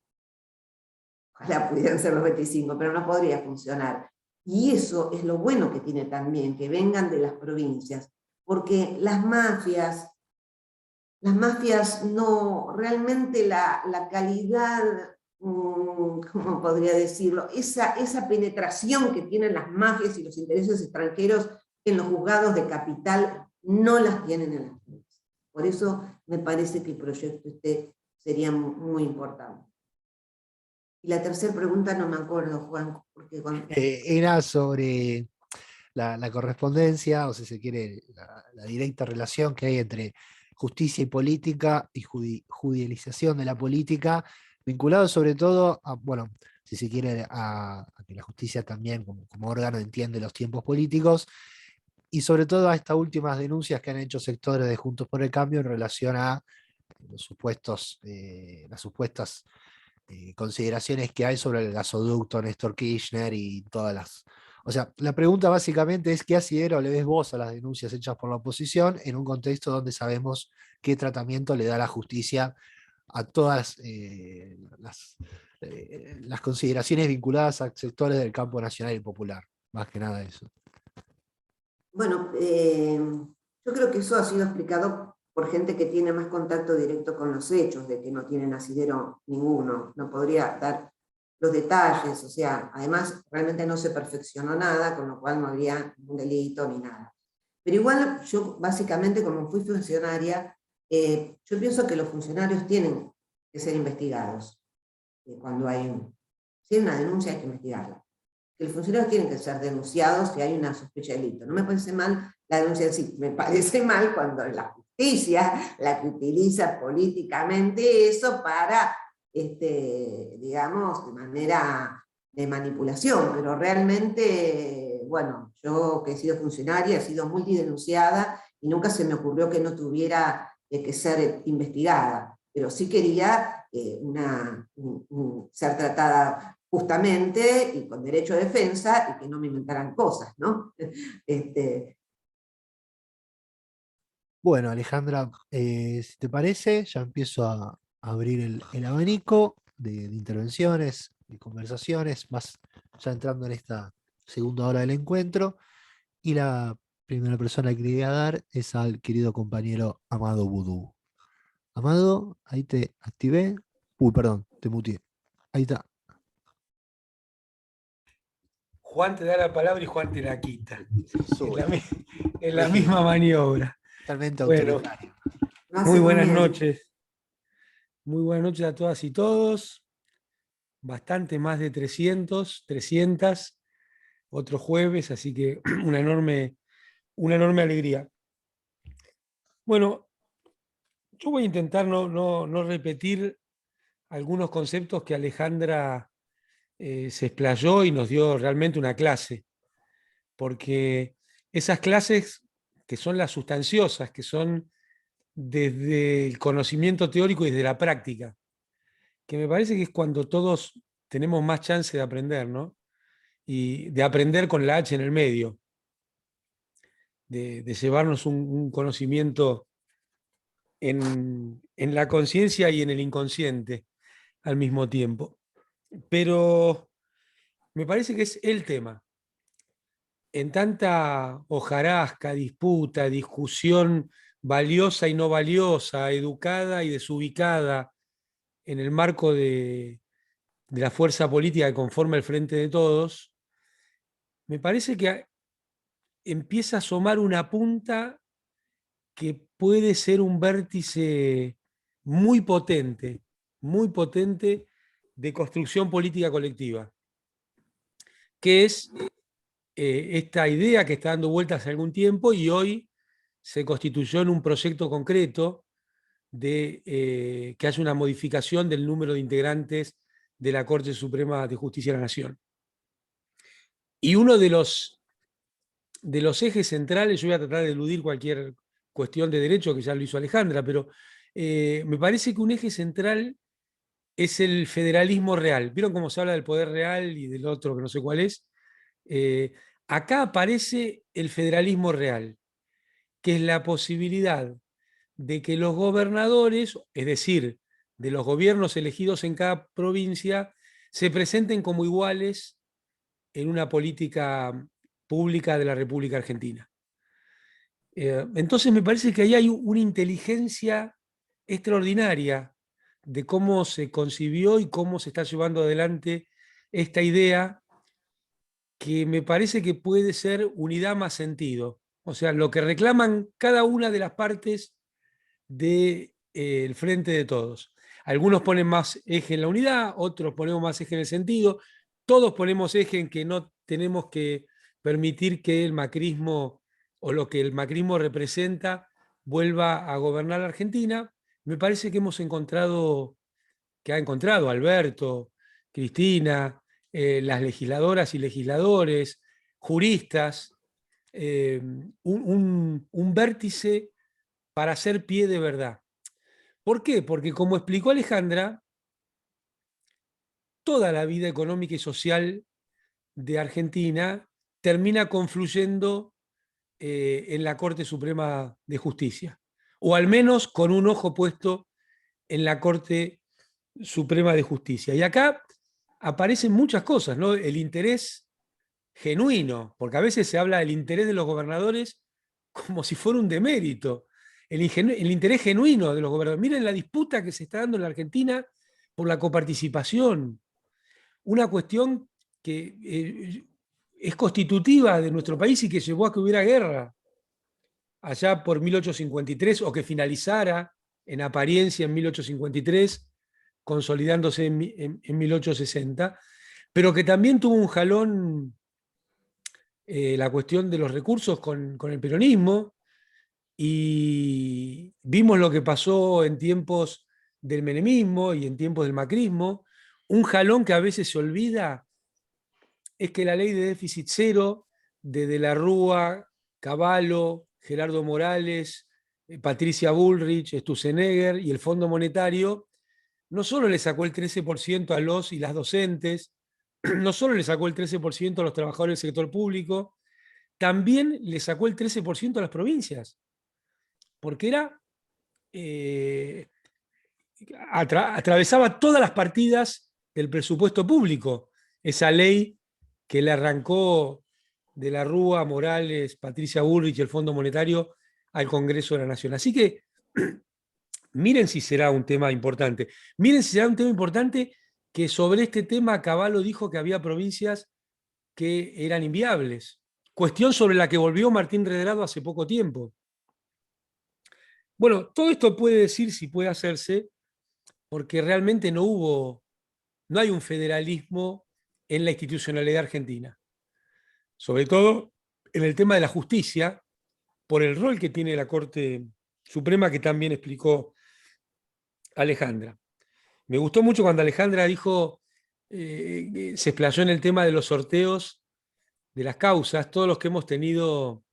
Ojalá pudieran ser los 25, pero no podría funcionar. Y eso es lo bueno que tiene también, que vengan de las provincias, porque las mafias no, realmente la calidad, ¿cómo podría decirlo? Esa penetración que tienen las mafias y los intereses extranjeros en los juzgados de capital, no las tienen en las provincias. Por eso me parece que el proyecto sería muy importante. Y la tercera pregunta no me acuerdo, Juan, porque Era sobre la correspondencia, o si se quiere, la directa relación que hay entre justicia y política y judicialización de la política, vinculado sobre todo a, bueno, si se quiere, a que la justicia también como órgano entiende los tiempos políticos, y sobre todo a estas últimas denuncias que han hecho sectores de Juntos por el Cambio en relación a las supuestas consideraciones que hay sobre el gasoducto Néstor Kirchner y todas las... O sea, la pregunta básicamente es qué asidero le ves vos a las denuncias hechas por la oposición en un contexto donde sabemos qué tratamiento le da la justicia a todas las consideraciones vinculadas a sectores del campo nacional y popular. Más que nada eso. Bueno, yo creo que eso ha sido explicado por gente que tiene más contacto directo con los hechos, de que no tienen asidero ninguno. No podría dar los detalles, o sea, además realmente no se perfeccionó nada, con lo cual no habría ningún delito ni nada. Pero igual yo básicamente como fui funcionaria, yo pienso que los funcionarios tienen que ser investigados. Cuando si hay una denuncia hay que investigarla. Que los funcionarios tienen que ser denunciados si hay una sospecha de delito. No me parece mal la denuncia en sí, me parece mal cuando la justicia la que utiliza políticamente eso para, digamos, de manera de manipulación, pero realmente, bueno, yo que he sido funcionaria, he sido multidenunciada y nunca se me ocurrió que no tuviera que ser investigada, pero sí quería ser tratada justamente y con derecho a defensa y que no me inventaran cosas, ¿no? Bueno, Alejandra, si te parece, ya empiezo a abrir el abanico de intervenciones, de conversaciones, más ya entrando en esta segunda hora del encuentro. Y la primera persona que le voy a dar es al querido compañero Amado Vudú. Amado, ahí te activé. Uy, perdón, te muteé. Ahí está. Juan te da la palabra y Juan te la quita. Es la Régimen misma maniobra. totalmente Bueno, autoritario. muy buenas noches. Muy buenas noches a todas y todos. Bastante más de 300, otro jueves, así que una enorme alegría. Bueno, yo voy a intentar no repetir algunos conceptos que Alejandra se explayó y nos dio realmente una clase, porque esas clases que son las sustanciosas, que son desde el conocimiento teórico y desde la práctica, que me parece que es cuando todos tenemos más chance de aprender, ¿no? Y de aprender con la H en el medio, de llevarnos un conocimiento en la conciencia y en el inconsciente al mismo tiempo. Pero me parece que es el tema. En tanta hojarasca, disputa, discusión valiosa y no valiosa, educada y desubicada en el marco de la fuerza política que conforma el Frente de Todos, me parece que empieza a asomar una punta que puede ser un vértice muy potente de construcción política colectiva, que es esta idea que está dando vueltas hace algún tiempo y hoy se constituyó en un proyecto concreto de que haya una modificación del número de integrantes de la Corte Suprema de Justicia de la Nación. Y uno de los ejes centrales, yo voy a tratar de eludir cualquier cuestión de derecho, que ya lo hizo Alejandra, pero me parece que un eje central es el federalismo real. ¿Vieron cómo se habla del poder real y del otro que no sé cuál es? Acá aparece el federalismo real, que es la posibilidad de que los gobernadores, es decir, de los gobiernos elegidos en cada provincia, se presenten como iguales en una política pública de la República Argentina. Entonces me parece que ahí hay una inteligencia extraordinaria de cómo se concibió y cómo se está llevando adelante esta idea, que me parece que puede ser unidad más sentido. O sea, lo que reclaman cada una de las partes del Frente de Todos. Algunos ponen más eje en la unidad, otros ponemos más eje en el sentido, todos ponemos eje en que no tenemos que permitir que el macrismo o lo que el macrismo representa vuelva a gobernar la Argentina. Me parece que hemos encontrado, que ha encontrado Alberto Cristina, las legisladoras y legisladores, juristas, un vértice para hacer pie de verdad. ¿Por qué? Porque como explicó Alejandra, toda la vida económica y social de Argentina termina confluyendo en la Corte Suprema de Justicia, o al menos con un ojo puesto en la Corte Suprema de Justicia. Y acá aparecen muchas cosas, ¿no? El interés genuino, porque a veces se habla del interés de los gobernadores como si fuera un demérito. El interés genuino de los gobernadores. Miren la disputa que se está dando en la Argentina por la coparticipación. Una cuestión que es constitutiva de nuestro país y que llevó a que hubiera guerra allá por 1853, o que finalizara en apariencia en 1853, consolidándose en 1860, pero que también tuvo un jalón la cuestión de los recursos con el peronismo, y vimos lo que pasó en tiempos del menemismo y en tiempos del macrismo. Un jalón que a veces se olvida es que la ley de déficit cero de la Rúa, Cavallo, Gerardo Morales, Patricia Bullrich, Sturzenegger y el Fondo Monetario no solo le sacó el 13% a los y las docentes, no solo le sacó el 13% a los trabajadores del sector público, también le sacó el 13% a las provincias, porque atravesaba todas las partidas del presupuesto público, esa ley que le arrancó de la Rúa, Morales, Patricia Bullrich y el Fondo Monetario al Congreso de la Nación. Así que miren si será un tema importante. Miren si será un tema importante que sobre este tema Cavallo dijo que había provincias que eran inviables. Cuestión sobre la que volvió Martín Redrado hace poco tiempo. Bueno, todo esto puede decir si puede hacerse, porque realmente no hay un federalismo en la institucionalidad argentina. Sobre todo en el tema de la justicia, por el rol que tiene la Corte Suprema, que también explicó Alejandra. Me gustó mucho cuando Alejandra dijo, se explayó en el tema de los sorteos de las causas. Todos los que hemos tenido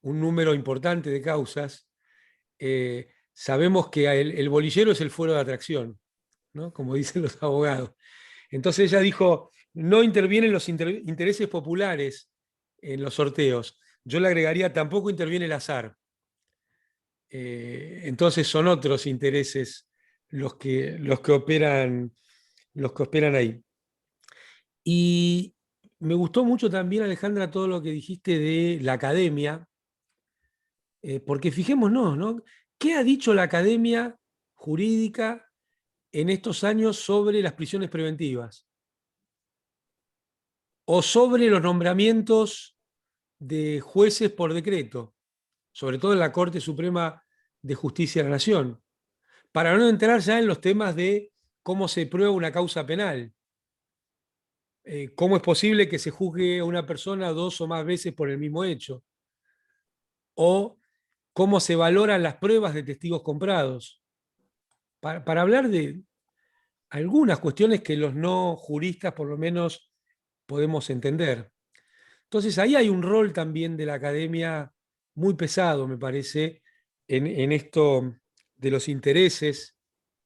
un número importante de causas, sabemos que el bolillero es el fuero de atracción, ¿no? Como dicen los abogados. Entonces ella dijo, no intervienen los intereses populares en los sorteos. Yo le agregaría, tampoco interviene el azar. Entonces son otros intereses los que operan ahí. Y me gustó mucho también, Alejandra, todo lo que dijiste de la academia, porque fijémonos, ¿no? ¿Qué ha dicho la academia jurídica en estos años sobre las prisiones preventivas? O sobre los nombramientos de jueces por decreto, sobre todo en la Corte Suprema de Justicia de la Nación, para no entrar ya en los temas de cómo se prueba una causa penal. ¿Cómo es posible que se juzgue a una persona 2 o más veces por el mismo hecho? O cómo se valoran las pruebas de testigos comprados. Para hablar de algunas cuestiones que los no juristas por lo menos podemos entender. Entonces ahí hay un rol también de la academia muy pesado, me parece, en esto de los intereses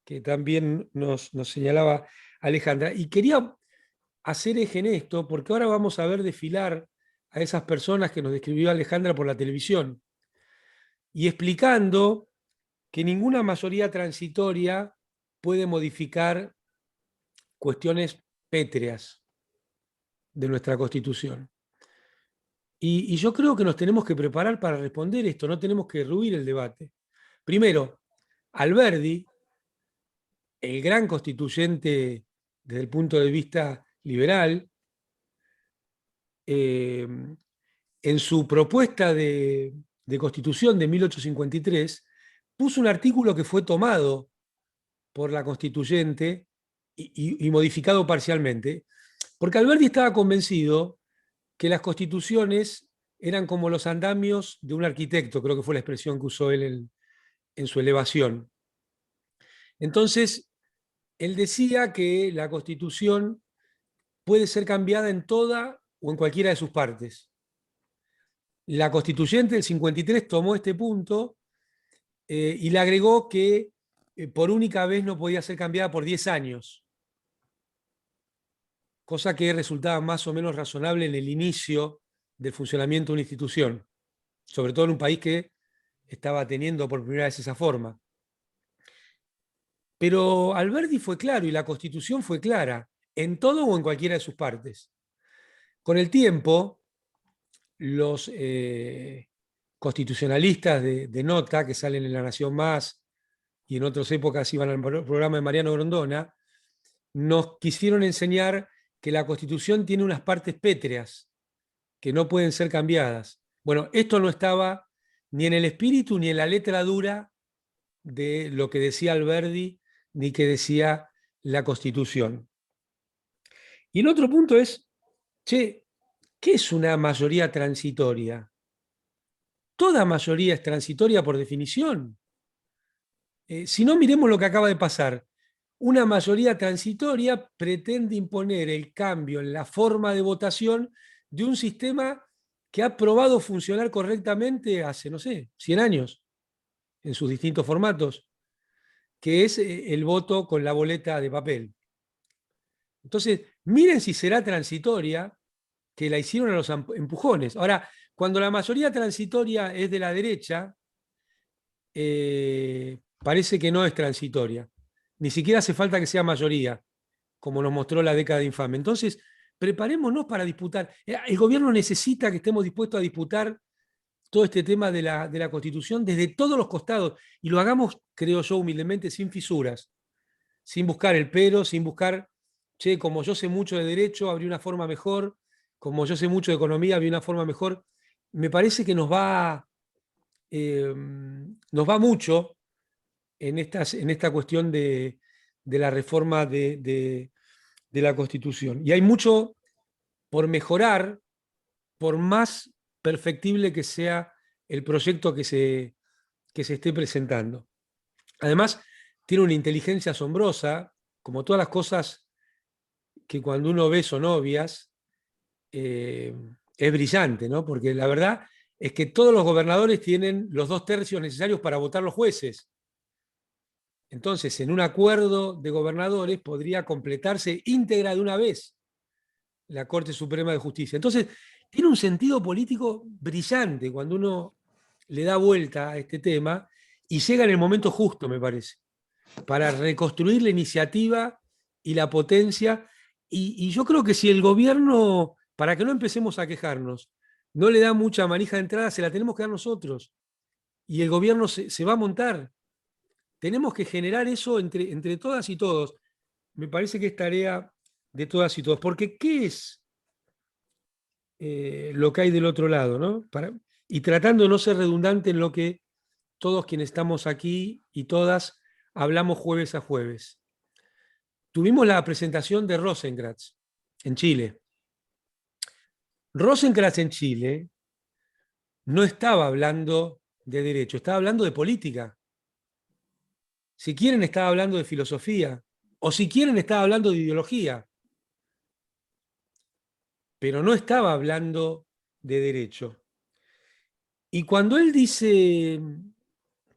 que también nos señalaba Alejandra. Y quería hacer eje en esto, porque ahora vamos a ver desfilar a esas personas que nos describió Alejandra por la televisión, y explicando que ninguna mayoría transitoria puede modificar cuestiones pétreas de nuestra Constitución. Y yo creo que nos tenemos que preparar para responder esto, no tenemos que ruir el debate. Primero, Alberdi, el gran constituyente desde el punto de vista liberal, en su propuesta de constitución de 1853, puso un artículo que fue tomado por la constituyente y modificado parcialmente, porque Alberdi estaba convencido que las constituciones eran como los andamios de un arquitecto, creo que fue la expresión que usó él en su elevación. Entonces, él decía que la Constitución puede ser cambiada en toda o en cualquiera de sus partes. La constituyente del 53 tomó este punto y le agregó que por única vez no podía ser cambiada por 10 años, cosa que resultaba más o menos razonable en el inicio del funcionamiento de una institución, sobre todo en un país que estaba teniendo por primera vez esa forma. Pero Alberdi fue claro y la Constitución fue clara, en todo o en cualquiera de sus partes. Con el tiempo, los constitucionalistas de nota, que salen en La Nación Más y en otras épocas iban al programa de Mariano Grondona, nos quisieron enseñar que la Constitución tiene unas partes pétreas que no pueden ser cambiadas. Bueno, esto no estaba ni en el espíritu ni en la letra dura de lo que decía Alberdi ni que decía la Constitución. Y el otro punto es, che, ¿qué es una mayoría transitoria? Toda mayoría es transitoria por definición. Si no, miremos lo que acaba de pasar. Una mayoría transitoria pretende imponer el cambio en la forma de votación de un sistema que ha probado funcionar correctamente hace, no sé, 100 años, en sus distintos formatos, que es el voto con la boleta de papel. Entonces, miren si será transitoria, que la hicieron a los empujones. Ahora, cuando la mayoría transitoria es de la derecha, parece que no es transitoria. Ni siquiera hace falta que sea mayoría, como nos mostró la década infame. Entonces, preparémonos para disputar. El gobierno necesita que estemos dispuestos a disputar todo este tema de la Constitución desde todos los costados y lo hagamos, creo yo, humildemente, sin fisuras, sin buscar el pero, sin buscar, che, como yo sé mucho de derecho, habría una forma mejor, como yo sé mucho de economía, habría una forma mejor. Me parece que nos va mucho en esta cuestión de la reforma de la Constitución. Y hay mucho por mejorar, por más perfectible que sea el proyecto que se esté presentando. Además, tiene una inteligencia asombrosa, como todas las cosas que cuando uno ve son obvias, es brillante, ¿no? Porque la verdad es que todos los gobernadores tienen los 2/3 necesarios para votar los jueces. Entonces, en un acuerdo de gobernadores podría completarse íntegra de una vez la Corte Suprema de Justicia. Entonces, tiene un sentido político brillante cuando uno le da vuelta a este tema y llega en el momento justo, me parece, para reconstruir la iniciativa y la potencia. Y yo creo que si el gobierno, para que no empecemos a quejarnos, no le da mucha manija de entrada, se la tenemos que dar nosotros. Y el gobierno se va a montar. Tenemos que generar eso entre todas y todos. Me parece que es tarea de todas y todos. Porque ¿qué es lo que hay del otro lado? ¿No? Y tratando de no ser redundante en lo que todos quienes estamos aquí y todas hablamos jueves a jueves. Tuvimos la presentación de Rosenkrantz en Chile. Rosenkrantz en Chile no estaba hablando de derecho, estaba hablando de política. Si quieren, estaba hablando de filosofía, o si quieren, estaba hablando de ideología, pero no estaba hablando de derecho. Y cuando él dice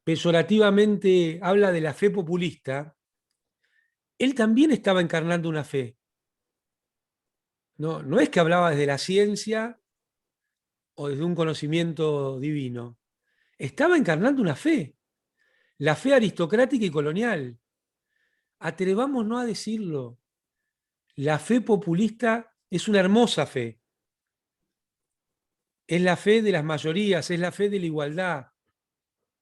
peyorativamente, habla de la fe populista, él también estaba encarnando una fe. No es que hablaba desde la ciencia o desde un conocimiento divino. Estaba encarnando una fe, la fe aristocrática y colonial. Atrevámonos a decirlo. La fe populista es una hermosa fe. Es la fe de las mayorías, es la fe de la igualdad,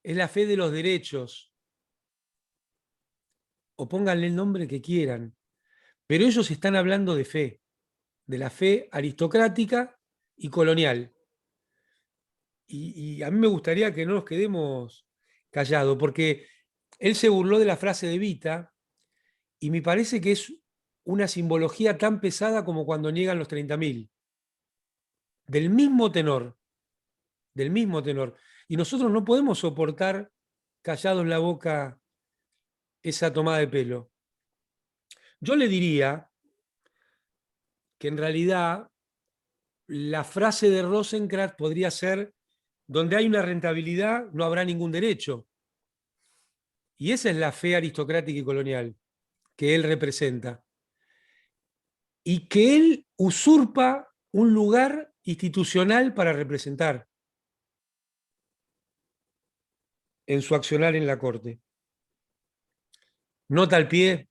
es la fe de los derechos. O pónganle el nombre que quieran. Pero ellos están hablando de fe, de la fe aristocrática y colonial. Y a mí me gustaría que no nos quedemos callados, porque él se burló de la frase de Evita y me parece que es una simbología tan pesada como cuando niegan los 30.000. Del mismo tenor, del mismo tenor. Y nosotros no podemos soportar callados en la boca esa tomada de pelo. Yo le diría que en realidad la frase de Rosenkrantz podría ser: donde hay una rentabilidad no habrá ningún derecho. Y esa es la fe aristocrática y colonial que él representa. Y que él usurpa un lugar institucional para representar en su accionar en la corte. Nota al pie,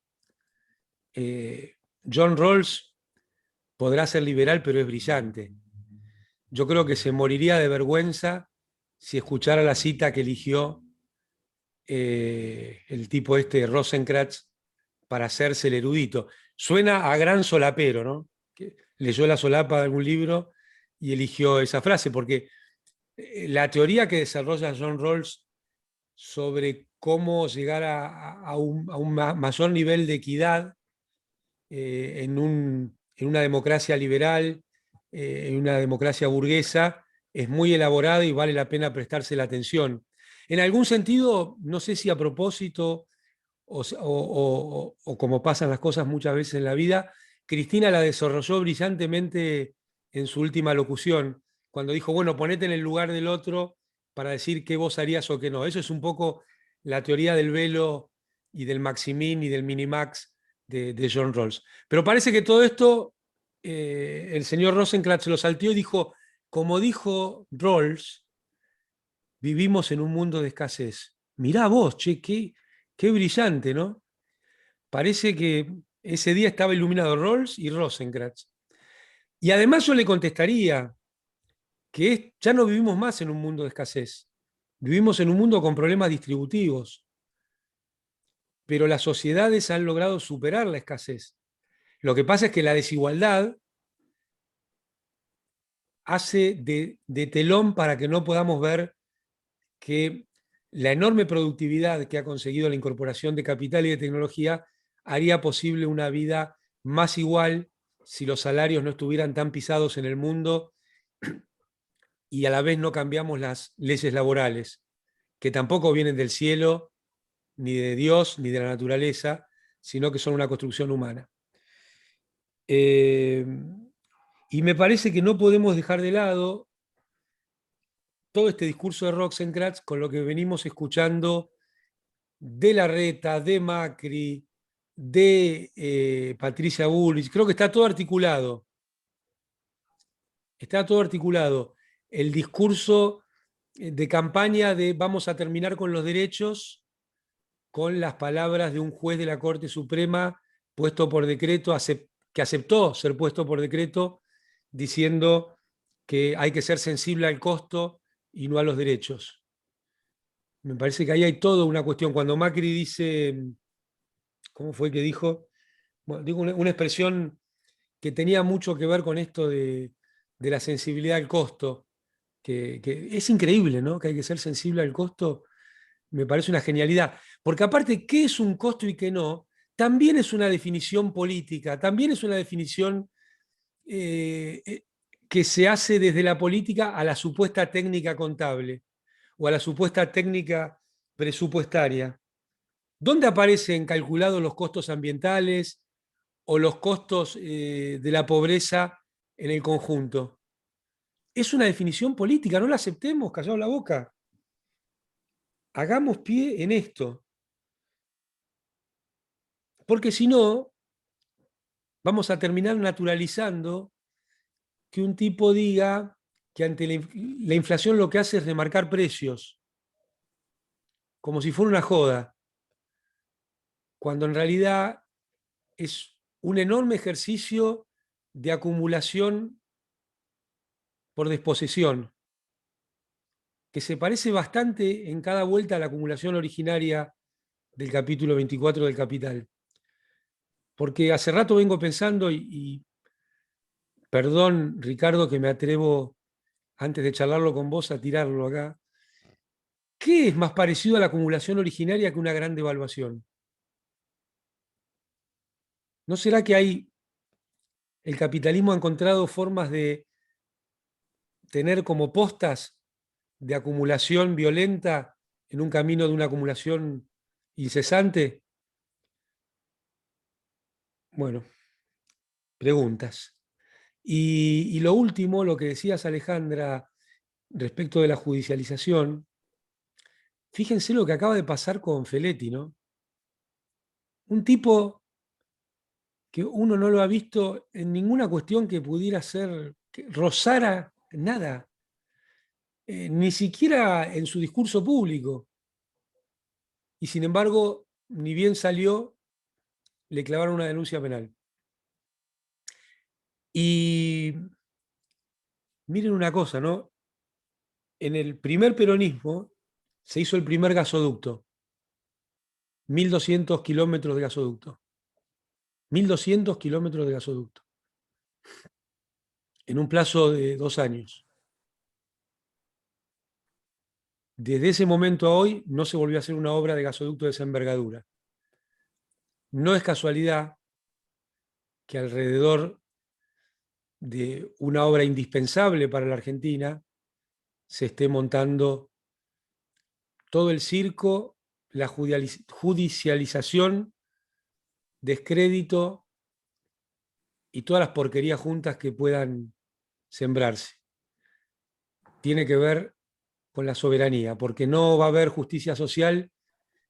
John Rawls podrá ser liberal, pero es brillante. Yo creo que se moriría de vergüenza si escuchara la cita que eligió el tipo Rosenkrantz, para hacerse el erudito. Suena a gran solapero, ¿no? Que leyó la solapa de algún libro y eligió esa frase, porque la teoría que desarrolla John Rawls sobre cómo llegar a un mayor nivel de equidad en una democracia liberal, en una democracia burguesa, es muy elaborada y vale la pena prestarse la atención. En algún sentido, no sé si a propósito o como pasan las cosas muchas veces en la vida, Cristina la desarrolló brillantemente en su última locución, cuando dijo: bueno, ponete en el lugar del otro para decir qué vos harías o qué no. Eso es un poco la teoría del velo y del maximin y del minimax de John Rawls. Pero parece que todo esto el señor Rosenkrantz lo salteó y dijo: como dijo Rawls, vivimos en un mundo de escasez. Mirá vos, che, qué brillante, ¿no? Parece que ese día estaba iluminado Rawls y Rosenkrantz. Y además yo le contestaría que ya no vivimos más en un mundo de escasez. Vivimos en un mundo con problemas distributivos. Pero las sociedades han logrado superar la escasez. Lo que pasa es que la desigualdad hace de telón para que no podamos ver que la enorme productividad que ha conseguido la incorporación de capital y de tecnología haría posible una vida más igual si los salarios no estuvieran tan pisados en el mundo y a la vez no cambiamos las leyes laborales, que tampoco vienen del cielo, ni de Dios, ni de la naturaleza, sino que son una construcción humana. Y me parece que no podemos dejar de lado todo este discurso de Rosenkrantz con lo que venimos escuchando de Larreta, de Macri, de Patricia Bullrich. Creo que está todo articulado. Está todo articulado. El discurso de campaña de vamos a terminar con los derechos, con las palabras de un juez de la Corte Suprema puesto por decreto, que aceptó ser puesto por decreto, diciendo que hay que ser sensible al costo y no a los derechos. Me parece que ahí hay toda una cuestión. Cuando Macri dice, ¿cómo fue que dijo? Bueno, digo una expresión que tenía mucho que ver con esto de la sensibilidad al costo, que es increíble, ¿no? Que hay que ser sensible al costo, me parece una genialidad. Porque aparte, ¿qué es un costo y qué no? También es una definición política, también es una definición que se hace desde la política a la supuesta técnica contable o a la supuesta técnica presupuestaria. ¿Dónde aparecen calculados los costos ambientales o los costos de la pobreza en el conjunto? Es una definición política, no la aceptemos, callado la boca. Hagamos pie en esto. Porque si no, vamos a terminar naturalizando que un tipo diga que ante la inflación lo que hace es remarcar precios, como si fuera una joda, cuando en realidad es un enorme ejercicio de acumulación por desposesión, que se parece bastante en cada vuelta a la acumulación originaria del capítulo 24 del Capital. Porque hace rato vengo pensando, y perdón, Ricardo, que me atrevo, antes de charlarlo con vos, a tirarlo acá. ¿Qué es más parecido a la acumulación originaria que una gran devaluación? ¿No será que el capitalismo ha encontrado formas de tener como postas de acumulación violenta en un camino de una acumulación incesante? Bueno, preguntas. Y lo último, lo que decías, Alejandra, respecto de la judicialización, fíjense lo que acaba de pasar con Feletti, ¿no? Un tipo que uno no lo ha visto en ninguna cuestión que pudiera ser, que rozara nada, ni siquiera en su discurso público. Y sin embargo, ni bien salió, le clavaron una denuncia penal. Y miren una cosa, ¿no? En el primer peronismo se hizo el primer gasoducto, 1.200 kilómetros de gasoducto. 1.200 kilómetros de gasoducto. En un plazo de 2 años. Desde ese momento a hoy no se volvió a hacer una obra de gasoducto de esa envergadura. No es casualidad que alrededor de una obra indispensable para la Argentina se esté montando todo el circo, la judicialización, descrédito y todas las porquerías juntas que puedan sembrarse. Tiene que ver con la soberanía, porque no va a haber justicia social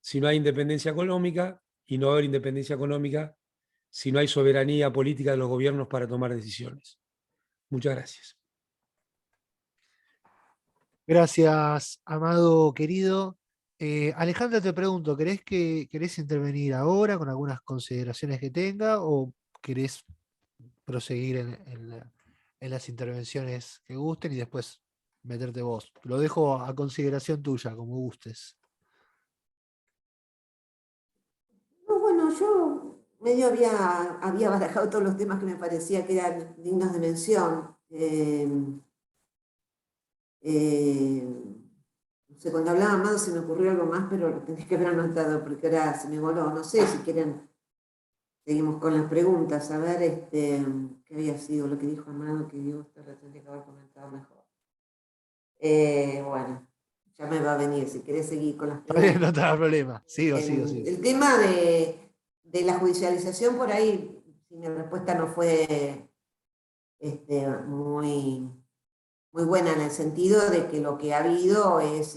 si no hay independencia económica, y no va a haber independencia económica si no hay soberanía política de los gobiernos para tomar decisiones. Muchas gracias. Gracias, Amado querido. Alejandra, te pregunto, ¿querés intervenir ahora con algunas consideraciones que tenga o querés proseguir en las intervenciones que gusten y después meterte vos? Lo dejo a consideración tuya, como gustes. No, bueno, yo medio había barajado todos los temas que me parecía que eran dignos de mención. No sé, cuando hablaba Amado se me ocurrió algo más, pero lo tenés que haber anotado porque ahora se me voló. No sé si quieren, seguimos con las preguntas. A ver, ¿qué había sido lo que dijo Amado? Que Dios te lo tendría que haber comentado mejor. Bueno, ya me va a venir, si querés seguir con las preguntas. No te da problema. Sigo. El tema de la judicialización, por ahí, si mi respuesta no fue muy, muy buena en el sentido de que lo que ha habido es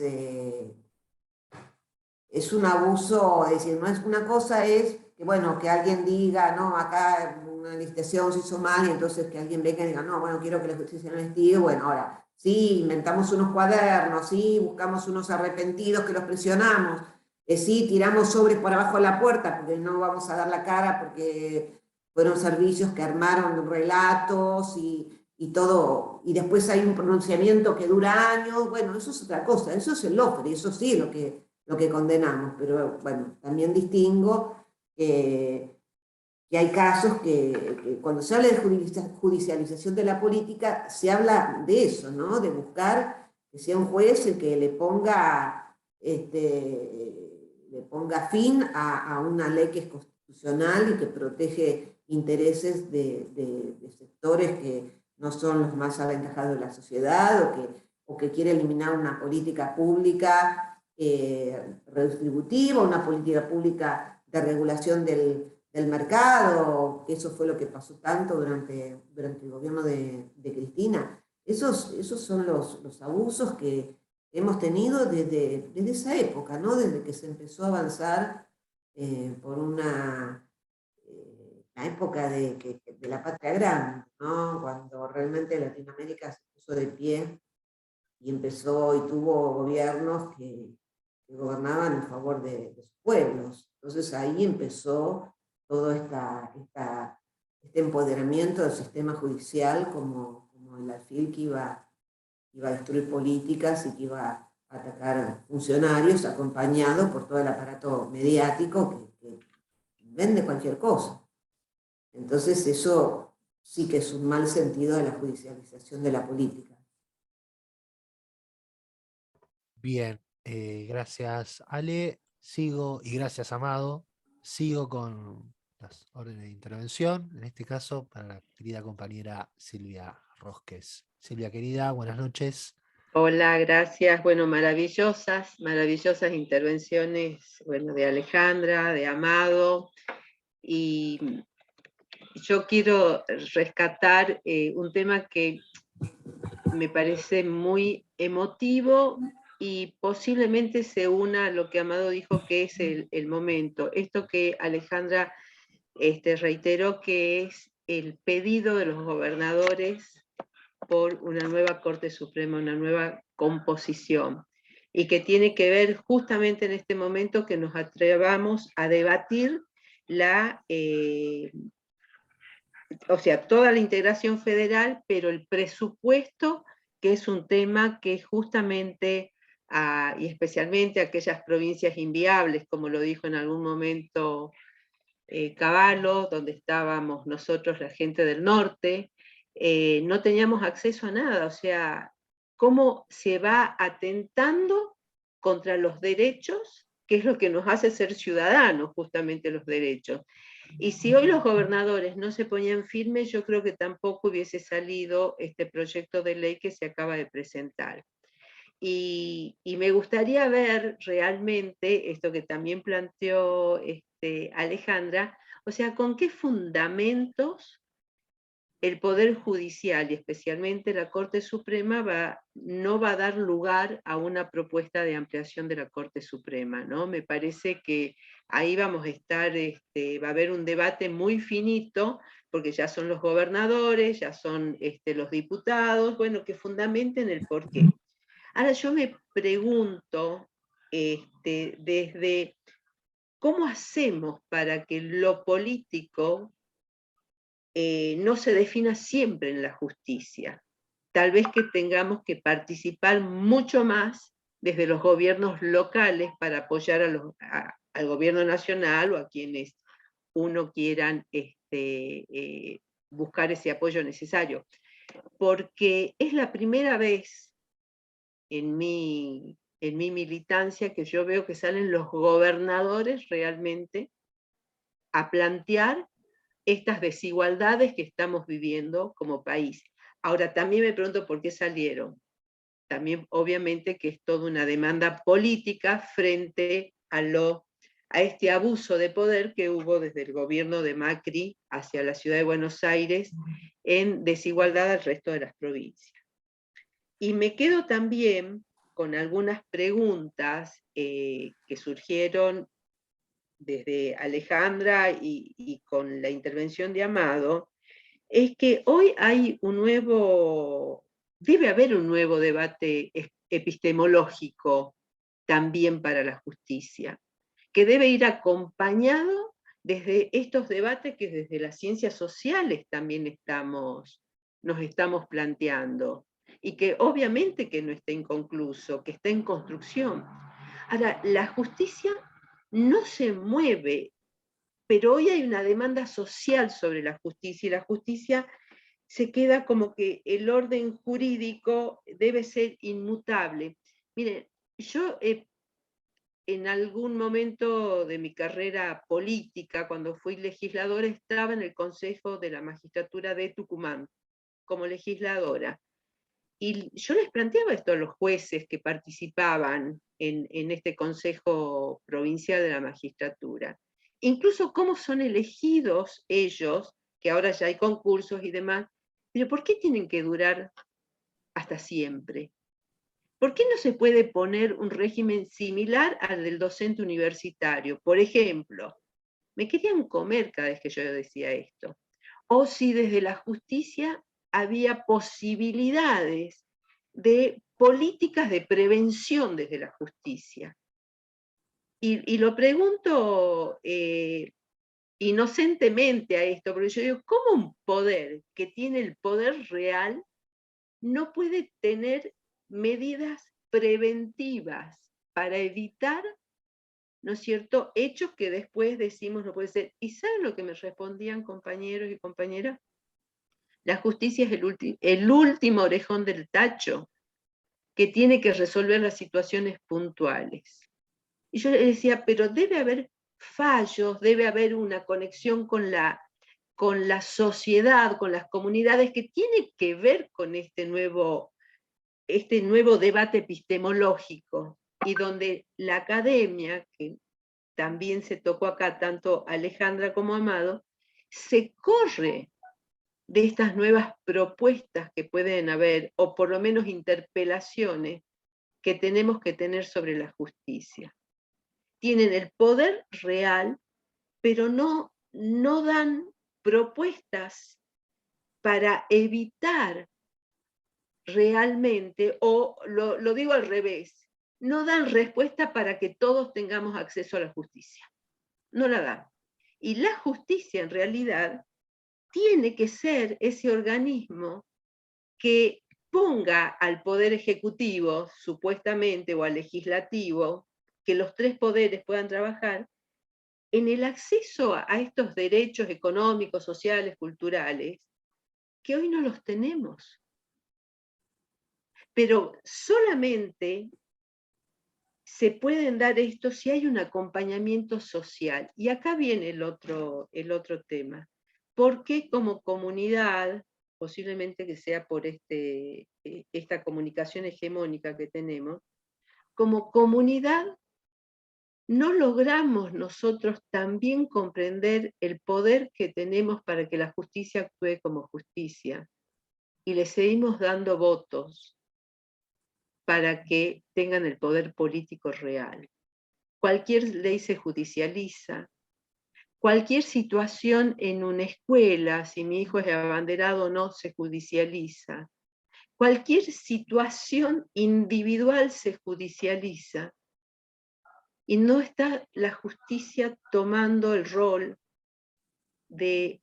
un abuso, es decir, no es una cosa es que, bueno, que alguien diga, no, acá una licitación se hizo mal y entonces que alguien venga y diga, no, bueno, quiero que la justicia no investigue, bueno, ahora, sí, inventamos unos cuadernos, sí, buscamos unos arrepentidos que los presionamos, sí, tiramos sobres por abajo de la puerta porque no vamos a dar la cara porque fueron servicios que armaron relatos y todo, y después hay un pronunciamiento que dura años, bueno, eso es otra cosa, eso es el lawfare, y eso sí lo que condenamos, pero bueno, también distingo que hay casos que cuando se habla de judicialización de la política, se habla de eso, ¿no? De buscar que sea un juez el que le ponga fin a una ley que es constitucional y que protege intereses de sectores que no son los más aventajados de la sociedad o que quiere eliminar una política pública redistributiva, una política pública de regulación del mercado, que eso fue lo que pasó tanto durante el gobierno de Cristina. Esos son los abusos que hemos tenido desde esa época, ¿no? Desde que se empezó a avanzar por la época de la patria grande, ¿no? Cuando realmente Latinoamérica se puso de pie y empezó y tuvo gobiernos que gobernaban en favor de sus pueblos. Entonces ahí empezó todo este empoderamiento del sistema judicial como el alfil que iba a destruir políticas y que iba a atacar funcionarios acompañado por todo el aparato mediático que vende cualquier cosa. Entonces eso sí que es un mal sentido de la judicialización de la política. Bien, gracias Ale. Sigo, y gracias Amado. Sigo con las órdenes de intervención, en este caso para la querida compañera Silvia Rosques. Silvia querida, buenas noches. Hola, gracias. Bueno, maravillosas intervenciones, bueno, de Alejandra, de Amado, y yo quiero rescatar un tema que me parece muy emotivo y posiblemente se una a lo que Amado dijo que es el momento. Esto que Alejandra reiteró, que es el pedido de los gobernadores por una nueva Corte Suprema, una nueva composición, y que tiene que ver justamente en este momento que nos atrevamos a debatir o sea, toda la integración federal, pero el presupuesto, que es un tema que justamente, y especialmente aquellas provincias inviables, como lo dijo en algún momento Cavallo, donde estábamos nosotros, la gente del norte, no teníamos acceso a nada. O sea, cómo se va atentando contra los derechos, que es lo que nos hace ser ciudadanos, justamente los derechos. Y si hoy los gobernadores no se ponían firmes, yo creo que tampoco hubiese salido este proyecto de ley que se acaba de presentar. Y me gustaría ver realmente esto que también planteó Alejandra, o sea, con qué fundamentos el Poder Judicial y especialmente la Corte Suprema no va a dar lugar a una propuesta de ampliación de la Corte Suprema, ¿no? Me parece que ahí vamos a estar, va a haber un debate muy finito, porque ya son los gobernadores, ya son los diputados, bueno, que fundamenten el porqué. Ahora yo me pregunto, desde cómo hacemos para que lo político no se defina siempre en la justicia. Tal vez que tengamos que participar mucho más desde los gobiernos locales para apoyar al gobierno nacional o a quienes uno quieran buscar ese apoyo necesario. Porque es la primera vez en mi militancia que yo veo que salen los gobernadores realmente a plantear estas desigualdades que estamos viviendo como país. Ahora, también me pregunto por qué salieron. También, obviamente, que es toda una demanda política frente a este abuso de poder que hubo desde el gobierno de Macri hacia la ciudad de Buenos Aires en desigualdad al resto de las provincias. Y me quedo también con algunas preguntas que surgieron desde Alejandra y con la intervención de Amado, es que hoy hay debe haber un nuevo debate epistemológico también para la justicia, que debe ir acompañado desde estos debates que desde las ciencias sociales también nos estamos planteando, y que obviamente que no está inconcluso, que está en construcción. Ahora, la justicia no se mueve, pero hoy hay una demanda social sobre la justicia, y la justicia se queda como que el orden jurídico debe ser inmutable. Miren, yo en algún momento de mi carrera política, cuando fui legisladora, estaba en el Consejo de la Magistratura de Tucumán, como legisladora. Y yo les planteaba esto a los jueces que participaban en este Consejo Provincial de la Magistratura. Incluso cómo son elegidos ellos, que ahora ya hay concursos y demás, pero ¿por qué tienen que durar hasta siempre? ¿Por qué no se puede poner un régimen similar al del docente universitario? Por ejemplo, me querían comer cada vez que yo decía esto. O si desde la justicia había posibilidades de políticas de prevención desde la justicia. Y lo pregunto inocentemente a esto, porque yo digo, ¿cómo un poder que tiene el poder real no puede tener medidas preventivas para evitar, ¿no es cierto?, hechos que después decimos no puede ser? ¿Y saben lo que me respondían compañeros y compañeras? La justicia es el último orejón del tacho que tiene que resolver las situaciones puntuales. Y yo le decía, pero debe haber fallos, debe haber una conexión con la sociedad, con las comunidades, que tiene que ver con este nuevo debate epistemológico, y donde la academia, que también se tocó acá, tanto Alejandra como Amado, se corre de estas nuevas propuestas que pueden haber, o por lo menos interpelaciones que tenemos que tener sobre la justicia. Tienen el poder real, pero no dan propuestas para evitar realmente, o lo digo al revés, no dan respuesta para que todos tengamos acceso a la justicia. No la dan. Y la justicia en realidad tiene que ser ese organismo que ponga al poder ejecutivo, supuestamente, o al legislativo, que los tres poderes puedan trabajar en el acceso a estos derechos económicos, sociales, culturales, que hoy no los tenemos. Pero solamente se pueden dar esto si hay un acompañamiento social. Y acá viene el otro tema. ¿Por qué como comunidad, posiblemente que sea por esta comunicación hegemónica que tenemos, como comunidad no logramos nosotros también comprender el poder que tenemos para que la justicia actúe como justicia? Y le seguimos dando votos para que tengan el poder político real. Cualquier ley se judicializa. Cualquier situación en una escuela, si mi hijo es abanderado o no, se judicializa. Cualquier situación individual se judicializa. Y no está la justicia tomando el rol de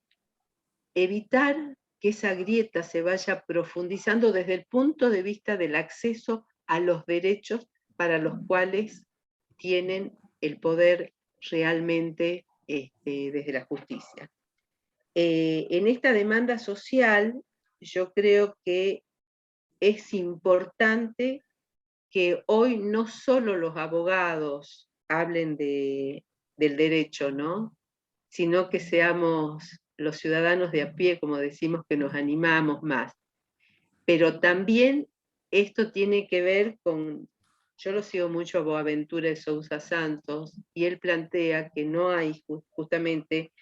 evitar que esa grieta se vaya profundizando desde el punto de vista del acceso a los derechos para los cuales tienen el poder realmente desde la justicia. En esta demanda social, yo creo que es importante que hoy no solo los abogados hablen del derecho, ¿no? Sino que seamos los ciudadanos de a pie, como decimos, que nos animamos más. Pero también esto tiene que ver con, yo lo sigo mucho a Boaventura de Sousa Santos, y él plantea que no hay justamente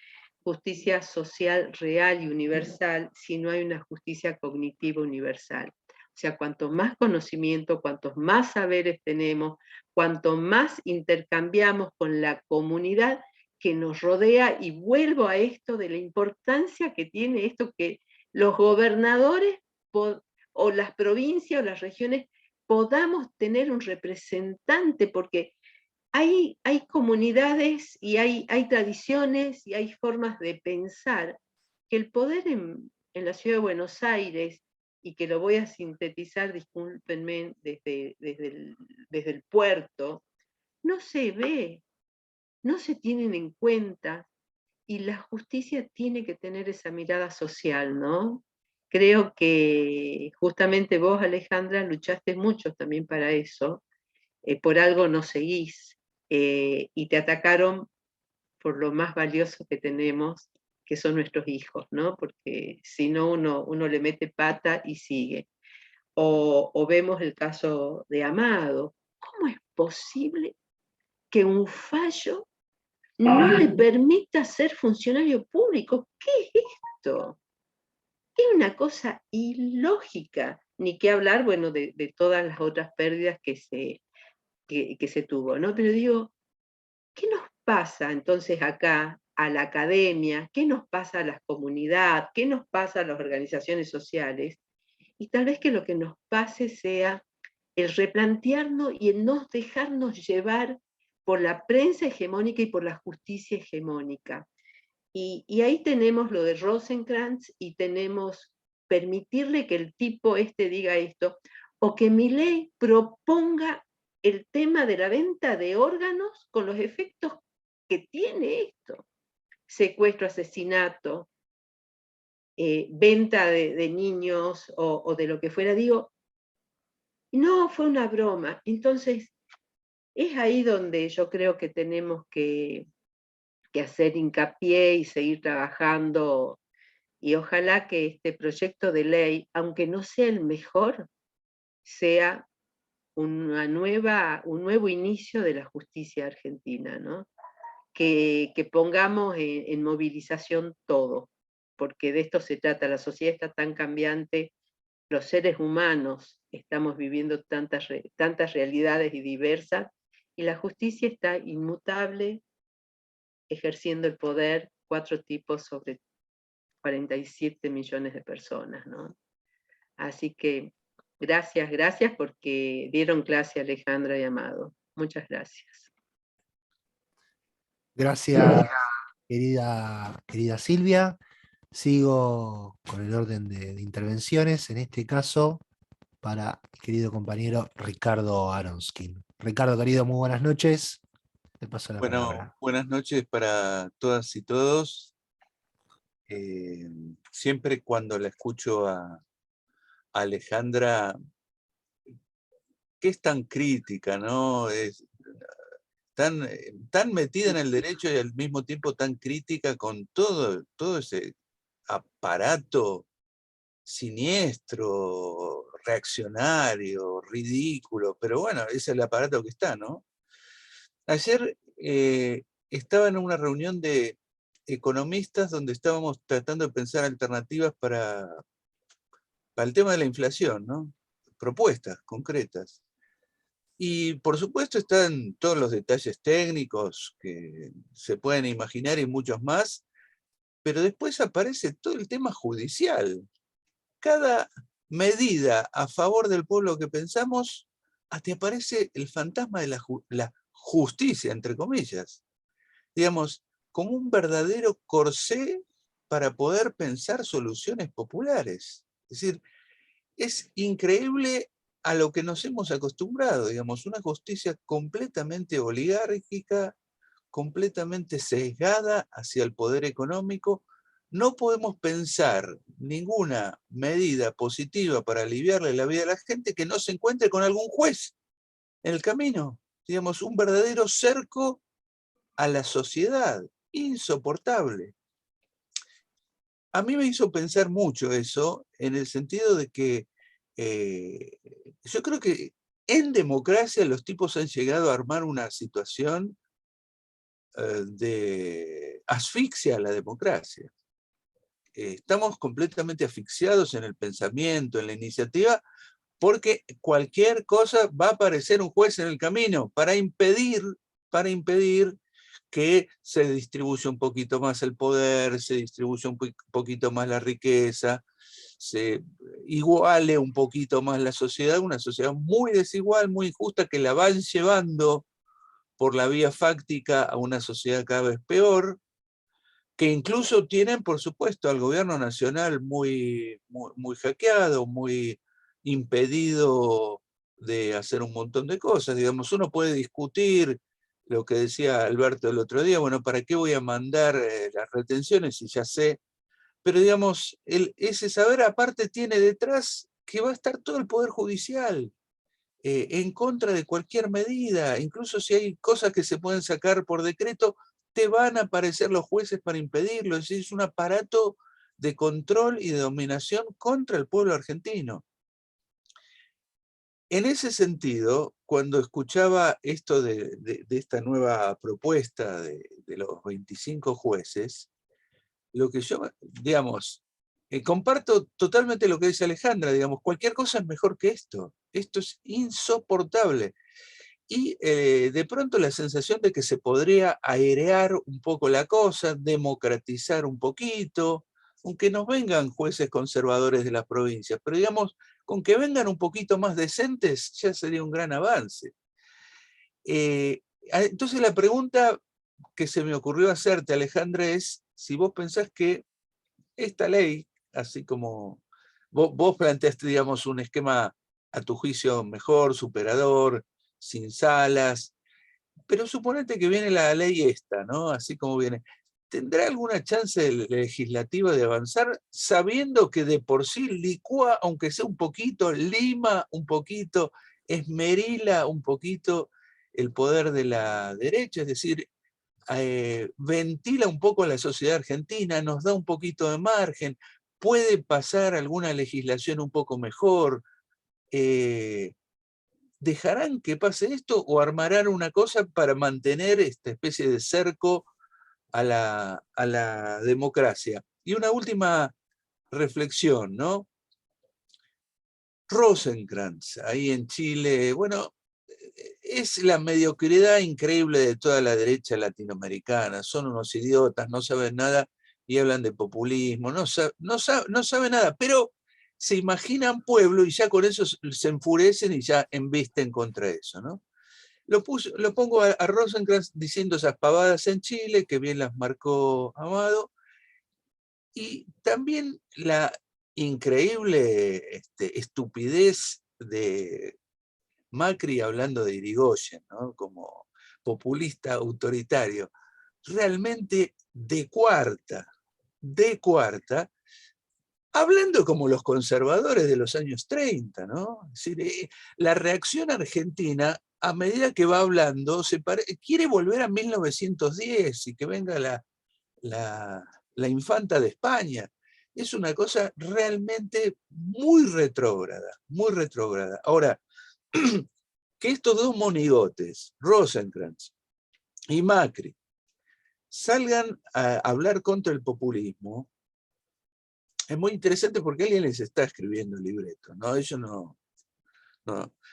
justicia social real y universal si no hay una justicia cognitiva universal. O sea, cuanto más conocimiento, cuantos más saberes tenemos, cuanto más intercambiamos con la comunidad que nos rodea, y vuelvo a esto de la importancia que tiene esto, que los gobernadores o las provincias o las regiones podamos tener un representante, porque hay comunidades y hay tradiciones y hay formas de pensar que el poder en la ciudad de Buenos Aires, y que lo voy a sintetizar, discúlpenme, desde el puerto, no se ve, no se tienen en cuenta, y la justicia tiene que tener esa mirada social, ¿no? Creo que justamente vos, Alejandra, luchaste mucho también para eso, por algo no seguís, y te atacaron por lo más valioso que tenemos, que son nuestros hijos, ¿no? Porque si no, uno le mete pata y sigue. O vemos el caso de Amado. ¿Cómo es posible que un fallo no le permita ser funcionario público? ¿Qué es esto? Es una cosa ilógica, ni que hablar, bueno, de todas las otras pérdidas que se tuvo, ¿no? Pero digo, ¿qué nos pasa entonces acá a la academia? ¿Qué nos pasa a la comunidad? ¿Qué nos pasa a las organizaciones sociales? Y tal vez que lo que nos pase sea el replantearnos y el no dejarnos llevar por la prensa hegemónica y por la justicia hegemónica. Y ahí tenemos lo de Rosenkrantz, y tenemos permitirle que el tipo diga esto, o que Milei proponga el tema de la venta de órganos con los efectos que tiene esto. Secuestro, asesinato, venta de niños o de lo que fuera. Digo, no, fue una broma. Entonces, es ahí donde yo creo que tenemos que hacer hincapié y seguir trabajando, y ojalá que este proyecto de ley, aunque no sea el mejor, sea un nuevo inicio de la justicia argentina, ¿no? que pongamos en movilización todo, porque de esto se trata. La sociedad está tan cambiante, los seres humanos estamos viviendo tantas realidades y diversas, y la justicia está inmutable, ejerciendo el poder, 4 tipos sobre 47 millones de personas, ¿no? Así que gracias porque dieron clase a Alejandra y Amado. Muchas gracias. Gracias, querida Silvia. Sigo con el orden de intervenciones, en este caso para el querido compañero Ricardo Aronskin. Ricardo, querido, muy buenas noches. Te paso la Bueno, palabra. buenas noches para todas y todos. Siempre cuando la escucho a Alejandra, que es tan crítica, ¿no? Es tan metida en el derecho y al mismo tiempo tan crítica con todo ese aparato siniestro, reaccionario, ridículo, pero bueno, es el aparato que está, ¿no? Ayer estaba en una reunión de economistas donde estábamos tratando de pensar alternativas para el tema de la inflación, ¿no? Propuestas concretas. Y por supuesto están todos los detalles técnicos que se pueden imaginar y muchos más, pero después aparece todo el tema judicial. Cada medida a favor del pueblo que pensamos, hasta aparece el fantasma de la justicia, entre comillas. Digamos, como un verdadero corsé para poder pensar soluciones populares. Es decir, es increíble a lo que nos hemos acostumbrado, digamos, una justicia completamente oligárquica, completamente sesgada hacia el poder económico. No podemos pensar ninguna medida positiva para aliviarle la vida a la gente que no se encuentre con algún juez en el camino. Digamos, un verdadero cerco a la sociedad, insoportable. A mí me hizo pensar mucho eso, en el sentido de que yo creo que en democracia los tipos han llegado a armar una situación de asfixia a la democracia. Estamos completamente asfixiados en el pensamiento, en la iniciativa, porque cualquier cosa va a aparecer un juez en el camino para impedir que se distribuya un poquito más el poder, se distribuya un poquito más la riqueza, se iguale un poquito más la sociedad, una sociedad muy desigual, muy injusta, que la van llevando por la vía fáctica a una sociedad cada vez peor, que incluso tienen, por supuesto, al gobierno nacional muy hackeado, muy impedido de hacer un montón de cosas. Digamos, uno puede discutir lo que decía Alberto el otro día, bueno, ¿para qué voy a mandar las retenciones si ya sé? Pero digamos, ese saber aparte tiene detrás que va a estar todo el Poder Judicial en contra de cualquier medida, incluso si hay cosas que se pueden sacar por decreto, te van a aparecer los jueces para impedirlo. Es decir, es un aparato de control y de dominación contra el pueblo argentino. En ese sentido, cuando escuchaba esto de esta nueva propuesta de los 25 jueces, lo que yo, digamos, comparto totalmente lo que dice Alejandra, digamos, cualquier cosa es mejor que esto. Esto es insoportable. Y de pronto la sensación de que se podría airear un poco la cosa, democratizar un poquito, aunque nos vengan jueces conservadores de las provincias, pero digamos, con que vengan un poquito más decentes, ya sería un gran avance. Entonces la pregunta que se me ocurrió hacerte, Alejandra, es si vos pensás que esta ley, así como vos planteaste, digamos, un esquema a tu juicio mejor, superador, sin salas, pero suponete que viene la ley esta, ¿no? Así como viene. ¿Tendrá alguna chance legislativa de avanzar sabiendo que de por sí licúa, aunque sea un poquito, lima un poquito, esmerila un poquito el poder de la derecha? Es decir, ventila un poco a la sociedad argentina, nos da un poquito de margen, puede pasar alguna legislación un poco mejor. ¿dejarán que pase esto o armarán una cosa para mantener esta especie de cerco a la democracia? Y una última reflexión, ¿no? Rosecrans, ahí en Chile, bueno, es la mediocridad increíble de toda la derecha latinoamericana. Son unos idiotas, no saben nada y hablan de populismo, no saben nada, pero se imaginan pueblo y ya con eso se enfurecen y ya embisten contra eso, ¿no? Lo pongo a Rosecrans diciendo esas pavadas en Chile, que bien las marcó Amado, y también la increíble estupidez de Macri hablando de Irigoyen, ¿no? Como populista autoritario, realmente de cuarta, hablando como los conservadores de los años 30, ¿no? Es decir, la reacción argentina, a medida que va hablando, quiere volver a 1910 y que venga la infanta de España. Es una cosa realmente muy retrógrada, muy retrógrada. Ahora, que estos dos monigotes, Rosecrans y Macri, salgan a hablar contra el populismo, es muy interesante porque alguien les está escribiendo el libreto, ¿no? Ellos no.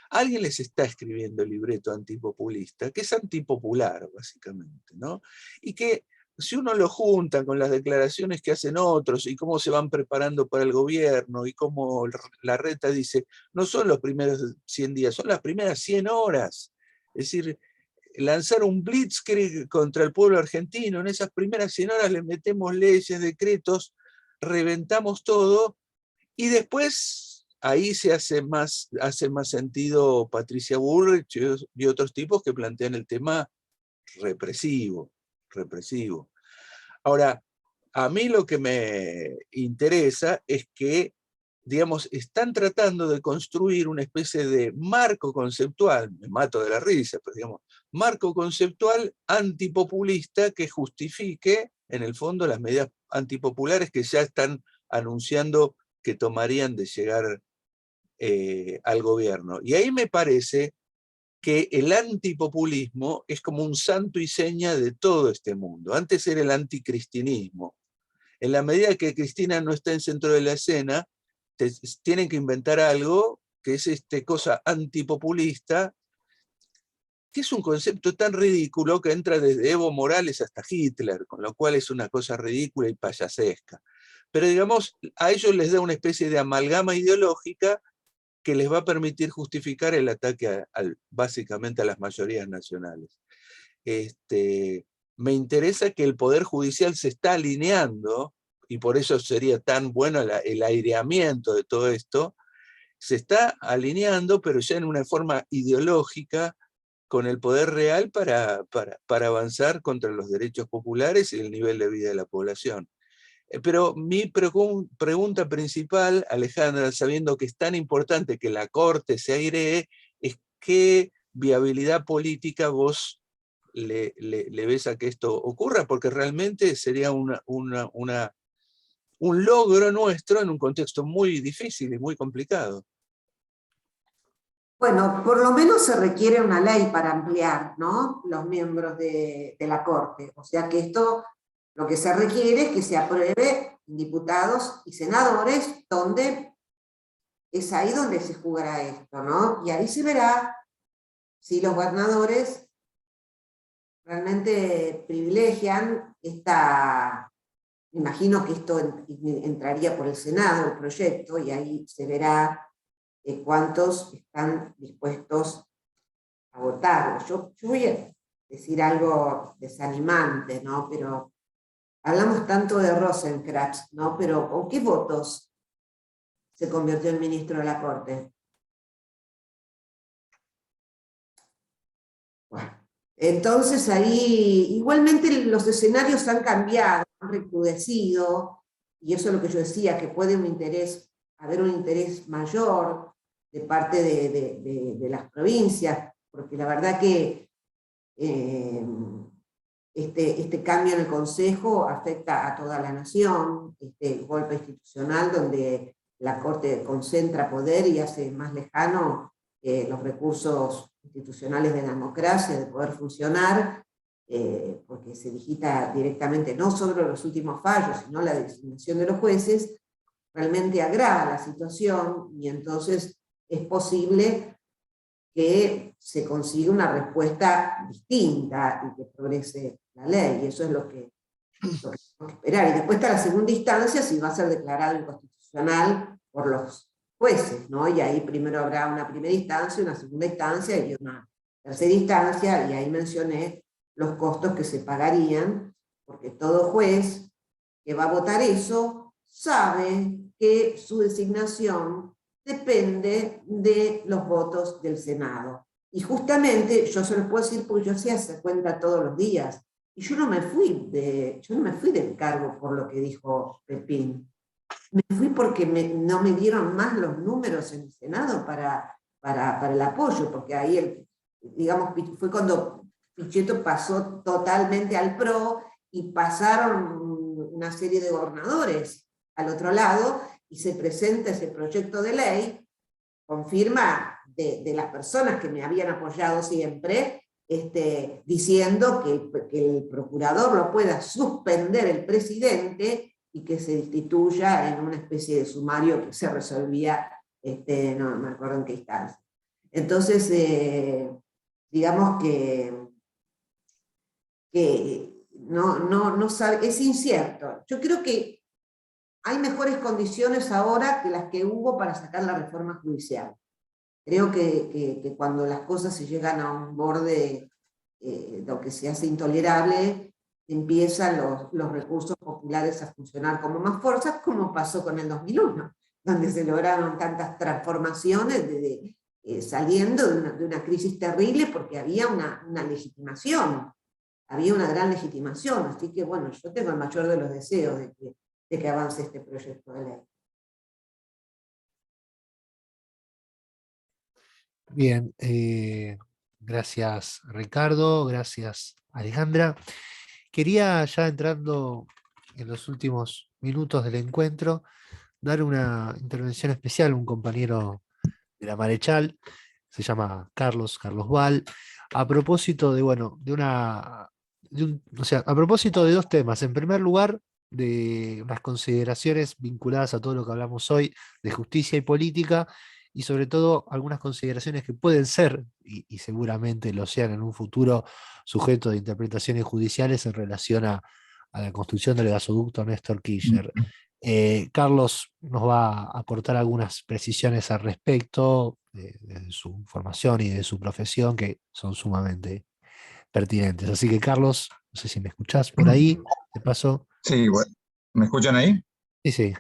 Alguien les está escribiendo el libreto antipopulista, que es antipopular, básicamente, ¿no? Y que si uno lo junta con las declaraciones que hacen otros y cómo se van preparando para el gobierno y cómo Larreta dice, no son los primeros 100 días, son las primeras 100 horas. Es decir, lanzar un blitzkrieg contra el pueblo argentino, en esas primeras 100 horas le metemos leyes, decretos, reventamos todo, y después ahí se hace más sentido Patricia Bullrich y otros tipos que plantean el tema represivo. Ahora, a mí lo que me interesa es que, digamos, están tratando de construir una especie de marco conceptual, me mato de la risa, pero digamos, marco conceptual antipopulista que justifique, en el fondo, las medidas antipopulares que ya están anunciando que tomarían de llegar al gobierno. Y ahí me parece que el antipopulismo es como un santo y seña de todo este mundo. Antes era el anticristinismo. En la medida que Cristina no está en centro de la escena, tienen que inventar algo que es cosa antipopulista, que es un concepto tan ridículo que entra desde Evo Morales hasta Hitler, con lo cual es una cosa ridícula y payasesca. Pero digamos, a ellos les da una especie de amalgama ideológica que les va a permitir justificar el ataque básicamente a las mayorías nacionales. Me interesa que el Poder Judicial se está alineando, y por eso sería tan bueno el aireamiento de todo esto, se está alineando, pero ya en una forma ideológica, con el poder real para avanzar contra los derechos populares y el nivel de vida de la población. Pero mi pregunta principal, Alejandra, sabiendo que es tan importante que la Corte se airee, es qué viabilidad política vos le ves a que esto ocurra, porque realmente sería un logro nuestro en un contexto muy difícil y muy complicado. Bueno, por lo menos se requiere una ley para ampliar, ¿no?, los miembros de la Corte. O sea que esto, lo que se requiere es que se apruebe en diputados y senadores, donde es ahí donde se jugará esto, ¿no? Y ahí se verá si los gobernadores realmente privilegian esta. Me imagino que esto entraría por el Senado, el proyecto, y ahí se verá cuántos están dispuestos a votar. Yo voy a decir algo desanimante, ¿no? Pero hablamos tanto de Rosenkrantz, ¿no? Pero ¿con qué votos se convirtió en ministro de la Corte? Bueno, entonces ahí igualmente los escenarios han cambiado, han recrudecido, y eso es lo que yo decía, que puede haber un interés mayor de parte de las provincias, porque la verdad que este cambio en el Consejo afecta a toda la nación, este golpe institucional donde la Corte concentra poder y hace más lejano los recursos institucionales de la democracia, de poder funcionar, porque se digita directamente no solo los últimos fallos, sino la designación de los jueces, realmente agrava la situación y entonces es posible que se consiga una respuesta distinta y que progrese la ley, y eso es lo que tenemos que esperar. Y después está la segunda instancia, si va a ser declarado inconstitucional por los jueces, ¿no? Y ahí primero habrá una primera instancia, una segunda instancia y una tercera instancia, y ahí mencioné los costos que se pagarían, porque todo juez que va a votar eso sabe que su designación depende de los votos del Senado. Y justamente, yo se los puedo decir porque yo hacía esa cuenta todos los días, y yo no me fui del cargo por lo que dijo Pepín. Me fui porque no me dieron más los números en el Senado para el apoyo, porque ahí, digamos, fue cuando Pichetto pasó totalmente al PRO y pasaron una serie de gobernadores al otro lado, y se presenta ese proyecto de ley, con firma de las personas que me habían apoyado siempre, diciendo que el procurador lo pueda suspender el presidente y que se instituya en una especie de sumario que se resolvía, no me acuerdo en qué instancia. Entonces, digamos que no sabe, es incierto. Yo creo que hay mejores condiciones ahora que las que hubo para sacar la reforma judicial. Creo que cuando las cosas se llegan a un borde, lo que se hace intolerable, empiezan los recursos populares a funcionar como más fuerzas, como pasó con el 2001, donde se lograron tantas transformaciones saliendo de una crisis terrible porque había una legitimación, había una gran legitimación. Así que bueno, yo tengo el mayor de los deseos de que avance este proyecto de ley. Bien, gracias Ricardo, gracias Alejandra. Quería, ya entrando en los últimos minutos del encuentro, dar una intervención especial a un compañero de la Marechal, se llama Carlos Val, a propósito de, bueno, o sea, a propósito de dos temas. En primer lugar, de unas consideraciones vinculadas a todo lo que hablamos hoy de justicia y política, y sobre todo algunas consideraciones que pueden ser, y seguramente lo sean en un futuro, sujeto de interpretaciones judiciales en relación a la construcción del gasoducto Néstor Kirchner. Carlos nos va a aportar algunas precisiones al respecto de su formación y de su profesión que son sumamente pertinentes. Así que Carlos, no sé si me escuchás por ahí, de paso. Sí, bueno, ¿me escuchan ahí? Sí, sí.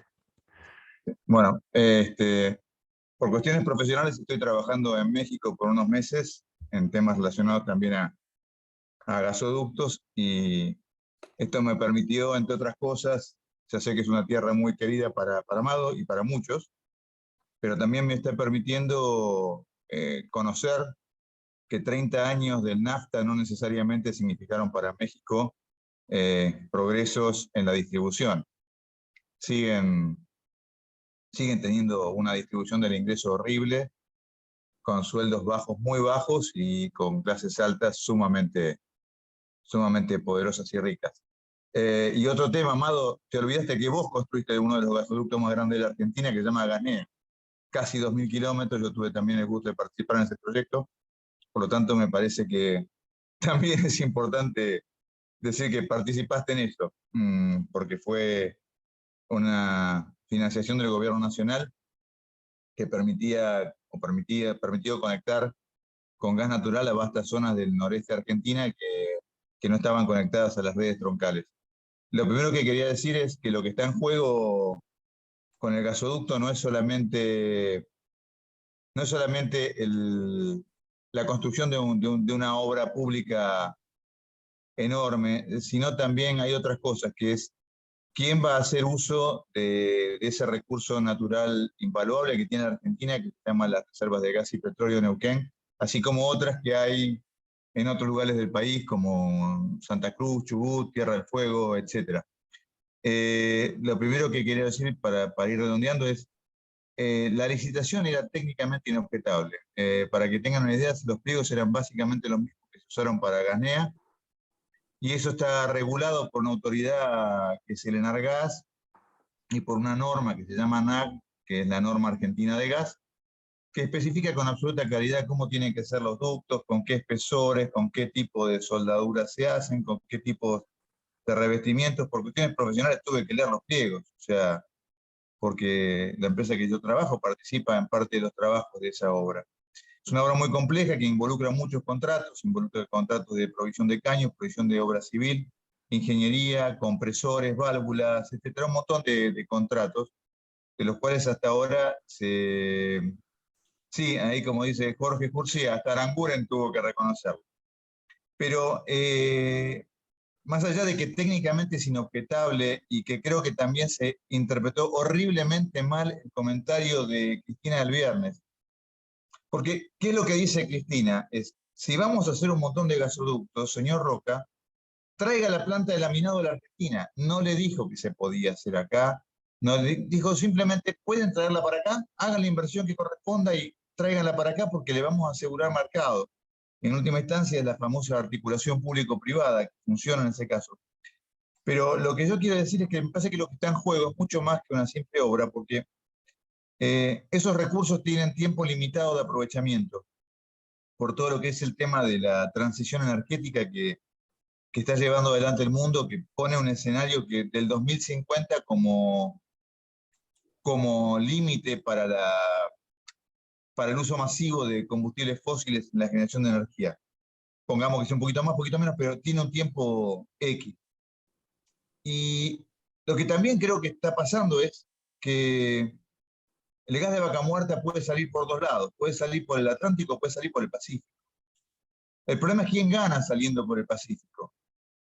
Bueno, por cuestiones profesionales estoy trabajando en México por unos meses en temas relacionados también a gasoductos, y esto me permitió, entre otras cosas, ya sé que es una tierra muy querida para Amado y para muchos, pero también me está permitiendo conocer que 30 años del NAFTA no necesariamente significaron para México progresos en la distribución. Siguen teniendo una distribución del ingreso horrible, con sueldos bajos, muy bajos, y con clases altas sumamente poderosas y ricas. Y otro tema, Amado, te olvidaste que vos construiste uno de los gasoductos más grandes de la Argentina, que se llama Gané, casi 2.000 kilómetros. Yo tuve también el gusto de participar en ese proyecto, por lo tanto me parece que también es importante decir que participaste en eso, porque fue una financiación del gobierno nacional que permitió conectar con gas natural a vastas zonas del noreste de Argentina que no estaban conectadas a las redes troncales. Lo primero que quería decir es que lo que está en juego con el gasoducto no es solamente la construcción de una obra pública enorme, sino también hay otras cosas, que es quién va a hacer uso de ese recurso natural invaluable que tiene Argentina, que se llama las reservas de gas y petróleo de Neuquén, así como otras que hay en otros lugares del país, como Santa Cruz, Chubut, Tierra del Fuego, etc. Lo primero que quería decir para ir redondeando es, la licitación era técnicamente inobjetable. Para que tengan una idea, los pliegos eran básicamente los mismos que se usaron para Gasnea, y eso está regulado por una autoridad que es el Enargas y por una norma que se llama NAG, que es la norma argentina de gas, que especifica con absoluta claridad cómo tienen que ser los ductos, con qué espesores, con qué tipo de soldaduras se hacen, con qué tipo de revestimientos. Por cuestiones profesionales tuve que leer los pliegos, o sea, porque la empresa que yo trabajo participa en parte de los trabajos de esa obra. Es una obra muy compleja que involucra muchos contratos, involucra contratos de provisión de caños, provisión de obra civil, ingeniería, compresores, válvulas, etcétera, un montón de contratos, de los cuales hasta ahora se... Sí, ahí como dice Jorge Cursi, hasta Aranguren tuvo que reconocerlo. Pero más allá de que técnicamente es inobjetable y que creo que también se interpretó horriblemente mal el comentario de Cristina del viernes, porque, ¿qué es lo que dice Cristina? Es, si vamos a hacer un montón de gasoductos, señor Roca, traiga la planta de laminado de la Argentina. No le dijo que se podía hacer acá, no le dijo simplemente, pueden traerla para acá, hagan la inversión que corresponda y tráiganla para acá porque le vamos a asegurar mercado. En última instancia es la famosa articulación público-privada que funciona en ese caso. Pero lo que yo quiero decir es que me parece que lo que está en juego es mucho más que una simple obra, porque esos recursos tienen tiempo limitado de aprovechamiento por todo lo que es el tema de la transición energética que está llevando adelante el mundo, que pone un escenario que del 2050 como límite para el uso masivo de combustibles fósiles en la generación de energía. Pongamos que sea un poquito más, un poquito menos, pero tiene un tiempo X. Y lo que también creo que está pasando es que el gas de Vaca Muerta puede salir por dos lados, puede salir por el Atlántico, puede salir por el Pacífico. El problema es quién gana saliendo por el Pacífico.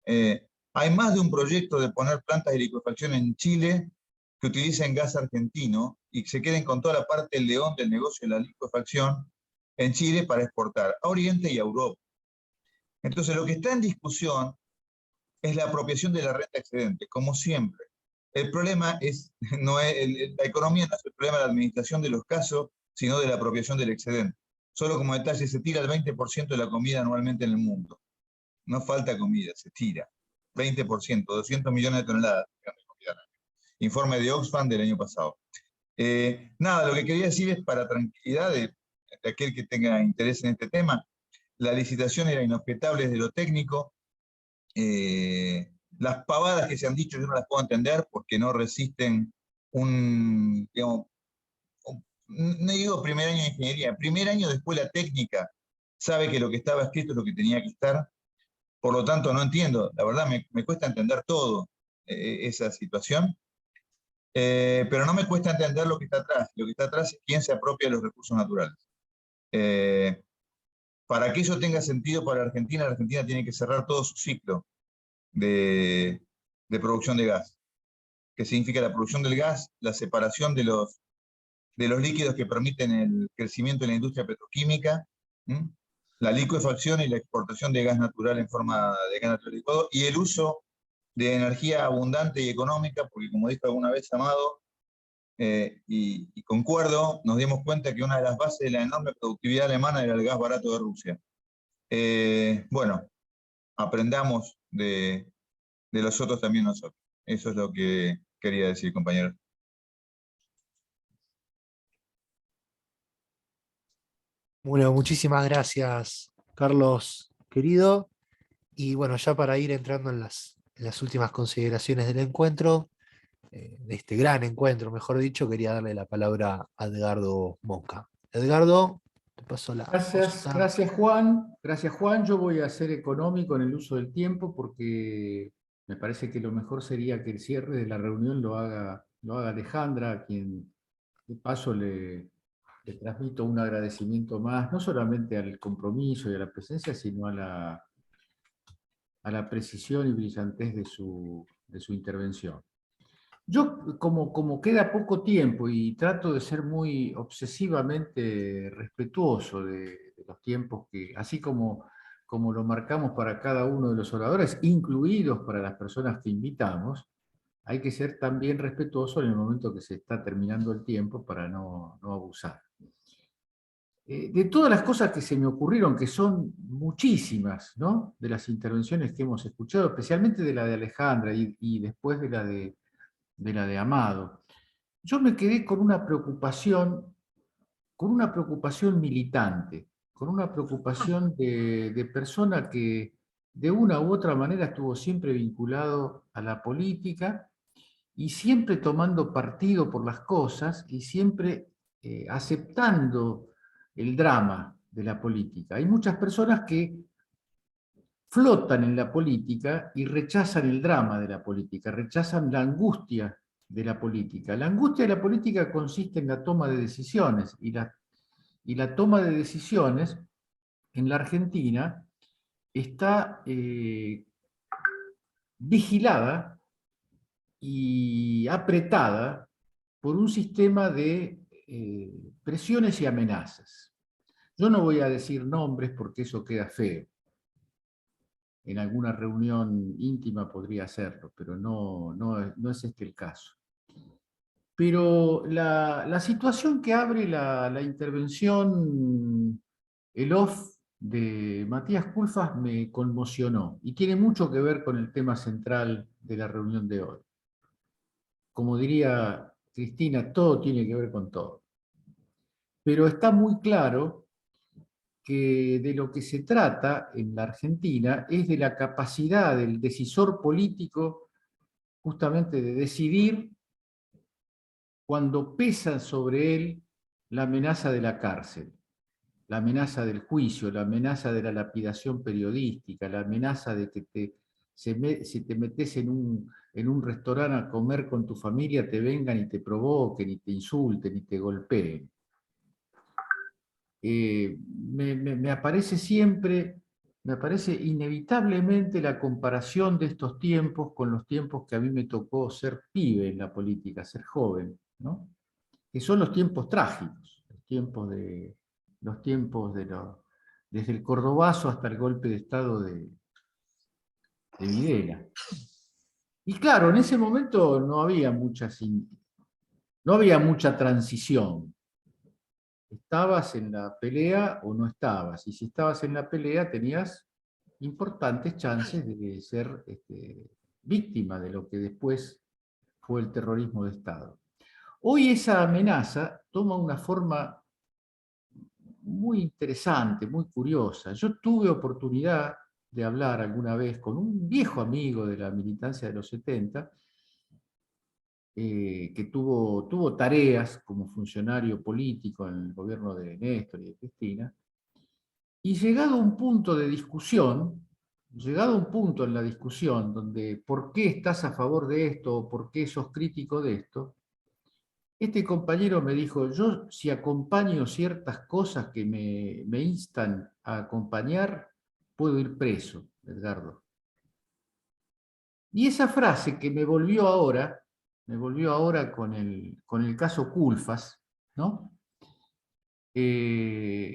Hay más de un proyecto de poner plantas de licuefacción en Chile que utilicen gas argentino y que se queden con toda la parte del león del negocio de la licuefacción en Chile para exportar a Oriente y a Europa. Entonces lo que está en discusión es la apropiación de la renta excedente, como siempre. El problema no es la economía no es el problema de la administración de los casos, sino de la apropiación del excedente. Solo como detalle, se tira el 20% de la comida anualmente en el mundo. No falta comida, se tira. 20%, 200 millones de toneladas de comida. Informe de Oxfam del año pasado. Nada, lo que quería decir es, para tranquilidad de aquel que tenga interés en este tema, la licitación era inobjetable desde lo técnico. Las pavadas que se han dicho yo no las puedo entender porque no resisten digamos, no digo primer año de ingeniería, primer año después la técnica sabe que lo que estaba escrito es lo que tenía que estar, por lo tanto no entiendo, la verdad me cuesta entender todo esa situación, pero no me cuesta entender lo que está atrás es quién se apropia de los recursos naturales. Para que eso tenga sentido para la Argentina tiene que cerrar todo su ciclo de producción de gas, que significa la producción del gas, la separación de los líquidos que permiten el crecimiento de la industria petroquímica, la licuefacción y la exportación de gas natural en forma de gas natural licuado, y el uso de energía abundante y económica, porque como dijo alguna vez Amado, y concuerdo, nos dimos cuenta que una de las bases de la enorme productividad alemana era el gas barato de Rusia. Bueno, aprendamos de los otros también nosotros. Eso es lo que quería decir, compañeros. Bueno, muchísimas gracias, Carlos, querido. Y bueno, ya para ir entrando en las últimas consideraciones del encuentro, de este gran encuentro, mejor dicho, quería darle la palabra a Edgardo Moca. Edgardo, te paso la Gracias, posta. gracias Juan. Gracias Juan. Yo voy a ser económico en el uso del tiempo porque me parece que lo mejor sería que el cierre de la reunión lo haga Alejandra, a quien de paso le transmito un agradecimiento más, no solamente al compromiso y a la presencia, sino a la precisión y brillantez de su intervención. Yo, como queda poco tiempo y trato de ser muy obsesivamente respetuoso de los tiempos que, así como lo marcamos para cada uno de los oradores, incluidos para las personas que invitamos, hay que ser también respetuoso en el momento que se está terminando el tiempo para no abusar. De todas las cosas que se me ocurrieron, que son muchísimas, ¿no? De las intervenciones que hemos escuchado, especialmente de la de Alejandra y después de la de Amado, yo me quedé con una preocupación militante, con una preocupación de persona que de una u otra manera estuvo siempre vinculado a la política y siempre tomando partido por las cosas y siempre aceptando el drama de la política. Hay muchas personas que flotan en la política y rechazan el drama de la política, rechazan la angustia de la política. La angustia de la política consiste en la toma de decisiones, y la toma de decisiones en la Argentina está vigilada y apretada por un sistema de presiones y amenazas. Yo no voy a decir nombres porque eso queda feo. En alguna reunión íntima podría hacerlo, pero no es este el caso. Pero la situación que abre la intervención, el off de Matías Culfas, me conmocionó y tiene mucho que ver con el tema central de la reunión de hoy. Como diría Cristina, todo tiene que ver con todo. Pero está muy claro que de lo que se trata en la Argentina es de la capacidad del decisor político justamente de decidir cuando pesa sobre él la amenaza de la cárcel, la amenaza del juicio, la amenaza de la lapidación periodística, la amenaza de que si te metes en un restaurante a comer con tu familia, te vengan y te provoquen, y te insulten, y te golpeen. Me aparece siempre, me aparece inevitablemente la comparación de estos tiempos con los tiempos que a mí me tocó ser pibe en la política, ser joven, ¿no? Que son los tiempos trágicos, desde el Cordobazo hasta el golpe de Estado de Videla. Y claro, en ese momento no había mucha transición. ¿Estabas en la pelea o no estabas? Y si estabas en la pelea tenías importantes chances de ser víctima de lo que después fue el terrorismo de Estado. Hoy esa amenaza toma una forma muy interesante, muy curiosa. Yo tuve oportunidad de hablar alguna vez con un viejo amigo de la militancia de los 70, que tuvo tareas como funcionario político en el gobierno de Néstor y de Cristina, y llegado a un punto de discusión, llegado a un punto en la discusión donde ¿por qué estás a favor de esto o por qué sos crítico de esto? Este compañero me dijo, yo si acompaño ciertas cosas que me instan a acompañar, puedo ir preso, Edgardo. Y esa frase que me volvió ahora con el caso Culfas, ¿no? Tiene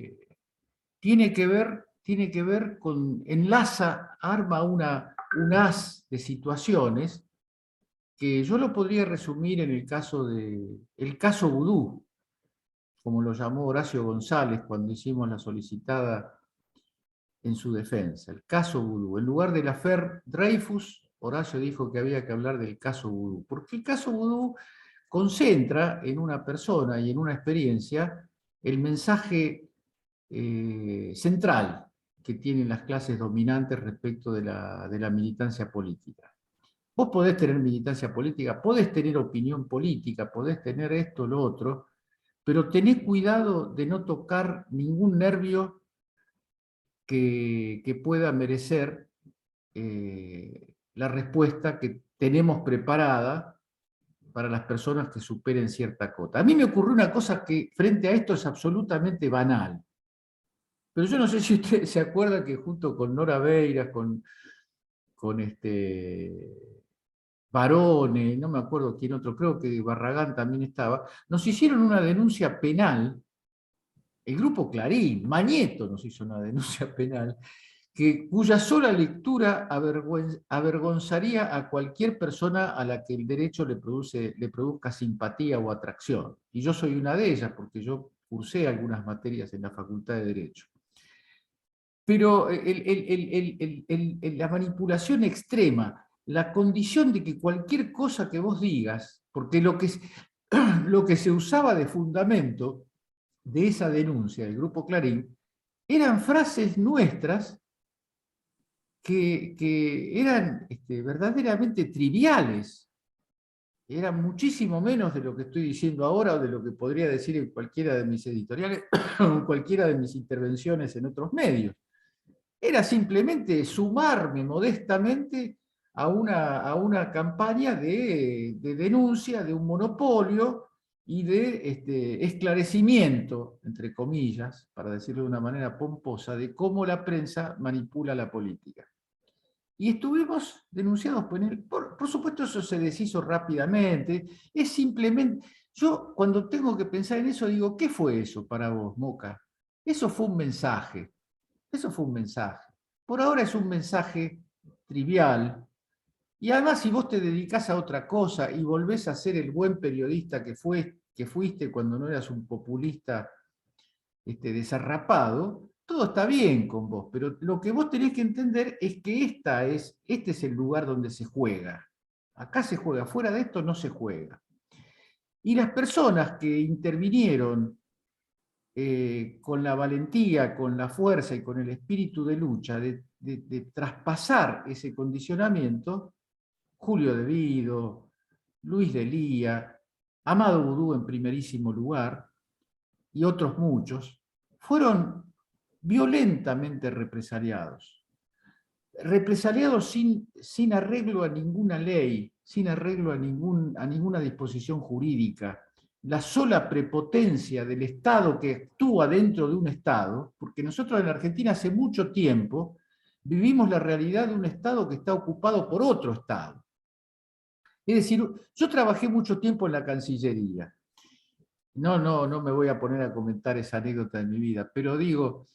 que ver con, arma un haz de situaciones que yo lo podría resumir en el caso vudú, como lo llamó Horacio González cuando hicimos la solicitada en su defensa, el caso vudú. En lugar de la affaire Dreyfus, Horacio dijo que había que hablar del caso vudú, porque el caso vudú concentra en una persona y en una experiencia el mensaje central que tienen las clases dominantes respecto de la militancia política. Vos podés tener militancia política, podés tener opinión política, podés tener esto, lo otro, pero tenés cuidado de no tocar ningún nervio que pueda merecer la respuesta que tenemos preparada para las personas que superen cierta cota. A mí me ocurrió una cosa que frente a esto es absolutamente banal, pero yo no sé si usted se acuerda que junto con Nora Beiras, con Barone, no me acuerdo quién otro, creo que Barragán también estaba, nos hicieron una denuncia penal, el grupo Clarín, Mañeto nos hizo una denuncia penal, cuya sola lectura avergonzaría a cualquier persona a la que el derecho le produzca simpatía o atracción. Y yo soy una de ellas, porque yo cursé algunas materias en la Facultad de Derecho. Pero la manipulación extrema, la condición de que cualquier cosa que vos digas, porque lo que se usaba de fundamento de esa denuncia del Grupo Clarín, eran frases nuestras que eran verdaderamente triviales. Eran muchísimo menos de lo que estoy diciendo ahora o de lo que podría decir en cualquiera de mis editoriales o en cualquiera de mis intervenciones en otros medios. Era simplemente sumarme modestamente a una campaña de denuncia de un monopolio y de esclarecimiento, entre comillas, para decirlo de una manera pomposa, de cómo la prensa manipula la política. Y estuvimos denunciados por él. Por supuesto, eso se deshizo rápidamente. Es simplemente... Yo, cuando tengo que pensar en eso, digo, ¿qué fue eso para vos, Moca? Eso fue un mensaje. Eso fue un mensaje. Por ahora es un mensaje trivial. Y además, si vos te dedicás a otra cosa y volvés a ser el buen periodista que fuiste cuando no eras un populista desarrapado, todo está bien con vos, pero lo que vos tenés que entender es que este es el lugar donde se juega. Acá se juega, fuera de esto no se juega. Y las personas que intervinieron con la valentía, con la fuerza y con el espíritu de lucha de traspasar ese condicionamiento, Julio De Vido, Luis de Lía, Amado Vudú en primerísimo lugar, y otros muchos, fueron violentamente represaliados. Represaliados sin arreglo a ninguna ley, sin arreglo a ninguna disposición jurídica. La sola prepotencia del Estado que actúa dentro de un Estado, porque nosotros en Argentina hace mucho tiempo vivimos la realidad de un Estado que está ocupado por otro Estado. Es decir, yo trabajé mucho tiempo en la Cancillería. No me voy a poner a comentar esa anécdota de mi vida, pero digo,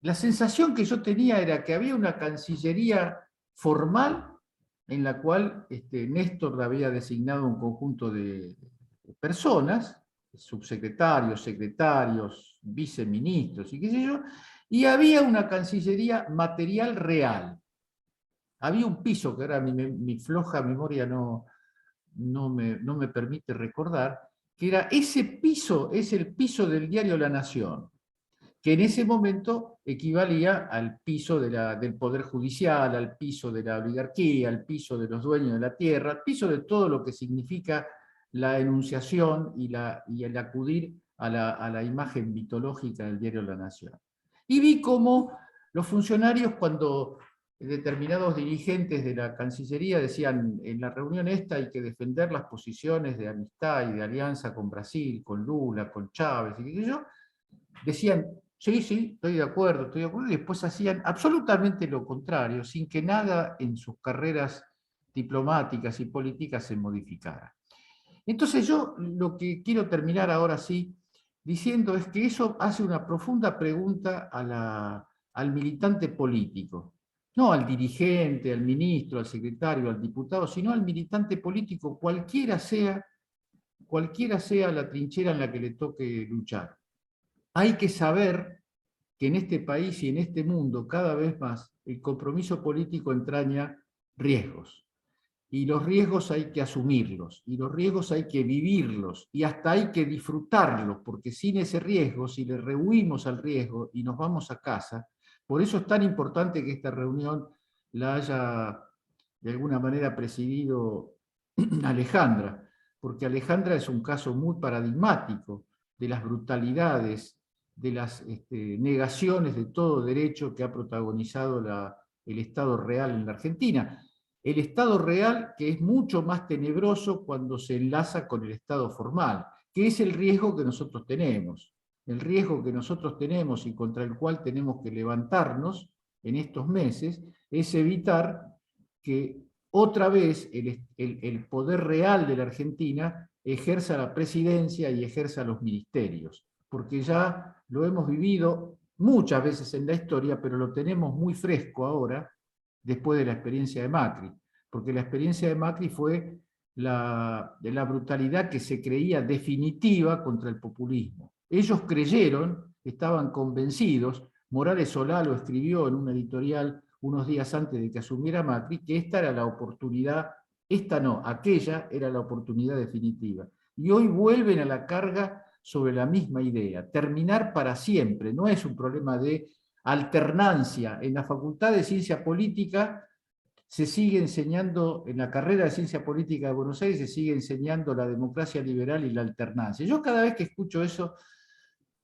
la sensación que yo tenía era que había una Cancillería formal en la cual Néstor había designado un conjunto de personas, subsecretarios, secretarios, viceministros y qué sé yo, y había una Cancillería material real. Había un piso, que ahora mi floja memoria no me permite recordar, que era ese piso, es el piso del diario La Nación, que en ese momento equivalía al piso del Poder Judicial, al piso de la oligarquía, al piso de los dueños de la tierra, al piso de todo lo que significa la enunciación y el acudir a la imagen mitológica del diario La Nación. Y vi cómo los funcionarios, cuando determinados dirigentes de la Cancillería decían, en la reunión esta hay que defender las posiciones de amistad y de alianza con Brasil, con Lula, con Chávez, y qué sé yo, decían, sí, estoy de acuerdo, y después hacían absolutamente lo contrario, sin que nada en sus carreras diplomáticas y políticas se modificara. Entonces yo lo que quiero terminar ahora sí diciendo es que eso hace una profunda pregunta al militante político, no al dirigente, al ministro, al secretario, al diputado, sino al militante político, cualquiera sea la trinchera en la que le toque luchar. Hay que saber que en este país y en este mundo cada vez más el compromiso político entraña riesgos. Y los riesgos hay que asumirlos, y los riesgos hay que vivirlos, y hasta hay que disfrutarlos, porque sin ese riesgo, si le rehuimos al riesgo y nos vamos a casa, por eso es tan importante que esta reunión la haya de alguna manera presidido Alejandra, porque Alejandra es un caso muy paradigmático de las brutalidades, de las negaciones de todo derecho que ha protagonizado el Estado real en la Argentina. El Estado real que es mucho más tenebroso cuando se enlaza con el Estado formal, que es el riesgo que nosotros tenemos. El riesgo que nosotros tenemos y contra el cual tenemos que levantarnos en estos meses es evitar que otra vez el poder real de la Argentina ejerza la presidencia y ejerza los ministerios, porque ya lo hemos vivido muchas veces en la historia, pero lo tenemos muy fresco ahora, después de la experiencia de Macri, porque la experiencia de Macri fue de la brutalidad que se creía definitiva contra el populismo. Ellos creyeron, estaban convencidos, Morales Solá lo escribió en un editorial unos días antes de que asumiera Macri, que esta era la oportunidad, esta no, aquella era la oportunidad definitiva. Y hoy vuelven a la carga sobre la misma idea, terminar para siempre, no es un problema de alternancia. En la Facultad de Ciencia Política se sigue enseñando, en la carrera de Ciencia Política de Buenos Aires se sigue enseñando la democracia liberal y la alternancia. Yo cada vez que escucho eso,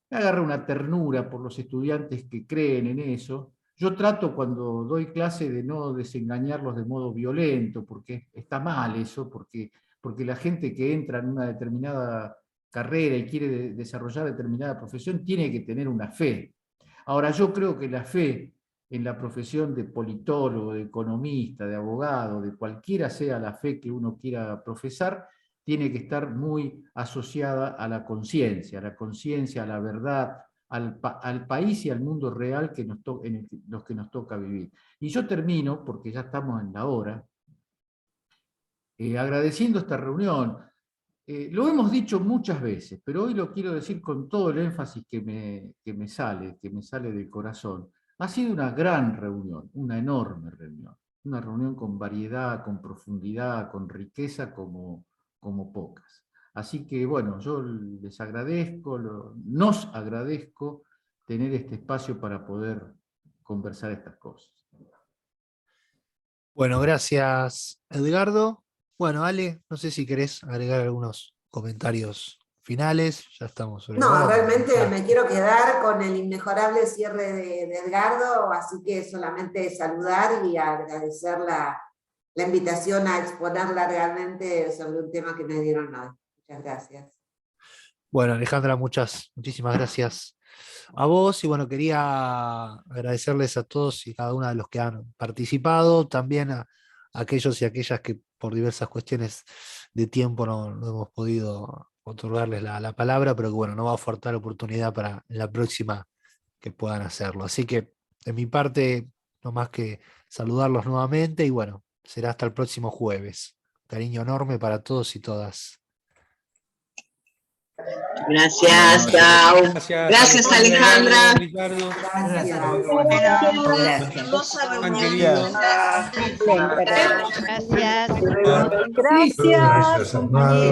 me agarra una ternura por los estudiantes que creen en eso. Yo trato cuando doy clase de no desengañarlos de modo violento, porque está mal eso, porque la gente que entra en una determinada carrera y quiere desarrollar determinada profesión tiene que tener una fe. Ahora, yo creo que la fe en la profesión de politólogo, de economista, de abogado, de cualquiera sea la fe que uno quiera profesar, tiene que estar muy asociada a la conciencia, a la verdad, al país y al mundo real que en los que nos toca vivir. Y yo termino, porque ya estamos en la hora, agradeciendo esta reunión. Lo hemos dicho muchas veces, pero hoy lo quiero decir con todo el énfasis que me sale del corazón. Ha sido una gran reunión, una enorme reunión, una reunión con variedad, con profundidad, con riqueza como pocas. Así que bueno, yo les agradezco, nos agradezco tener este espacio para poder conversar estas cosas. Bueno, gracias, Edgardo. Bueno, Ale, no sé si querés agregar algunos comentarios finales. Ya estamos sobre la No, hora. realmente me quiero quedar con el inmejorable cierre de Edgardo, así que solamente saludar y agradecer la invitación a exponer largamente sobre un tema que me dieron hoy. Muchas gracias. Bueno, Alejandra, muchísimas gracias a vos. Y bueno, quería agradecerles a todos y cada uno de los que han participado, también a aquellos y aquellas que por diversas cuestiones de tiempo no hemos podido otorgarles la palabra, pero que bueno, no va a faltar oportunidad para en la próxima que puedan hacerlo. Así que de mi parte, no más que saludarlos nuevamente y bueno, será hasta el próximo jueves. Cariño enorme para todos y todas. Gracias, chao. Gracias, Alejandra. Ricardo. Gracias. Tan querido. Gracias. Gracias, compañeros.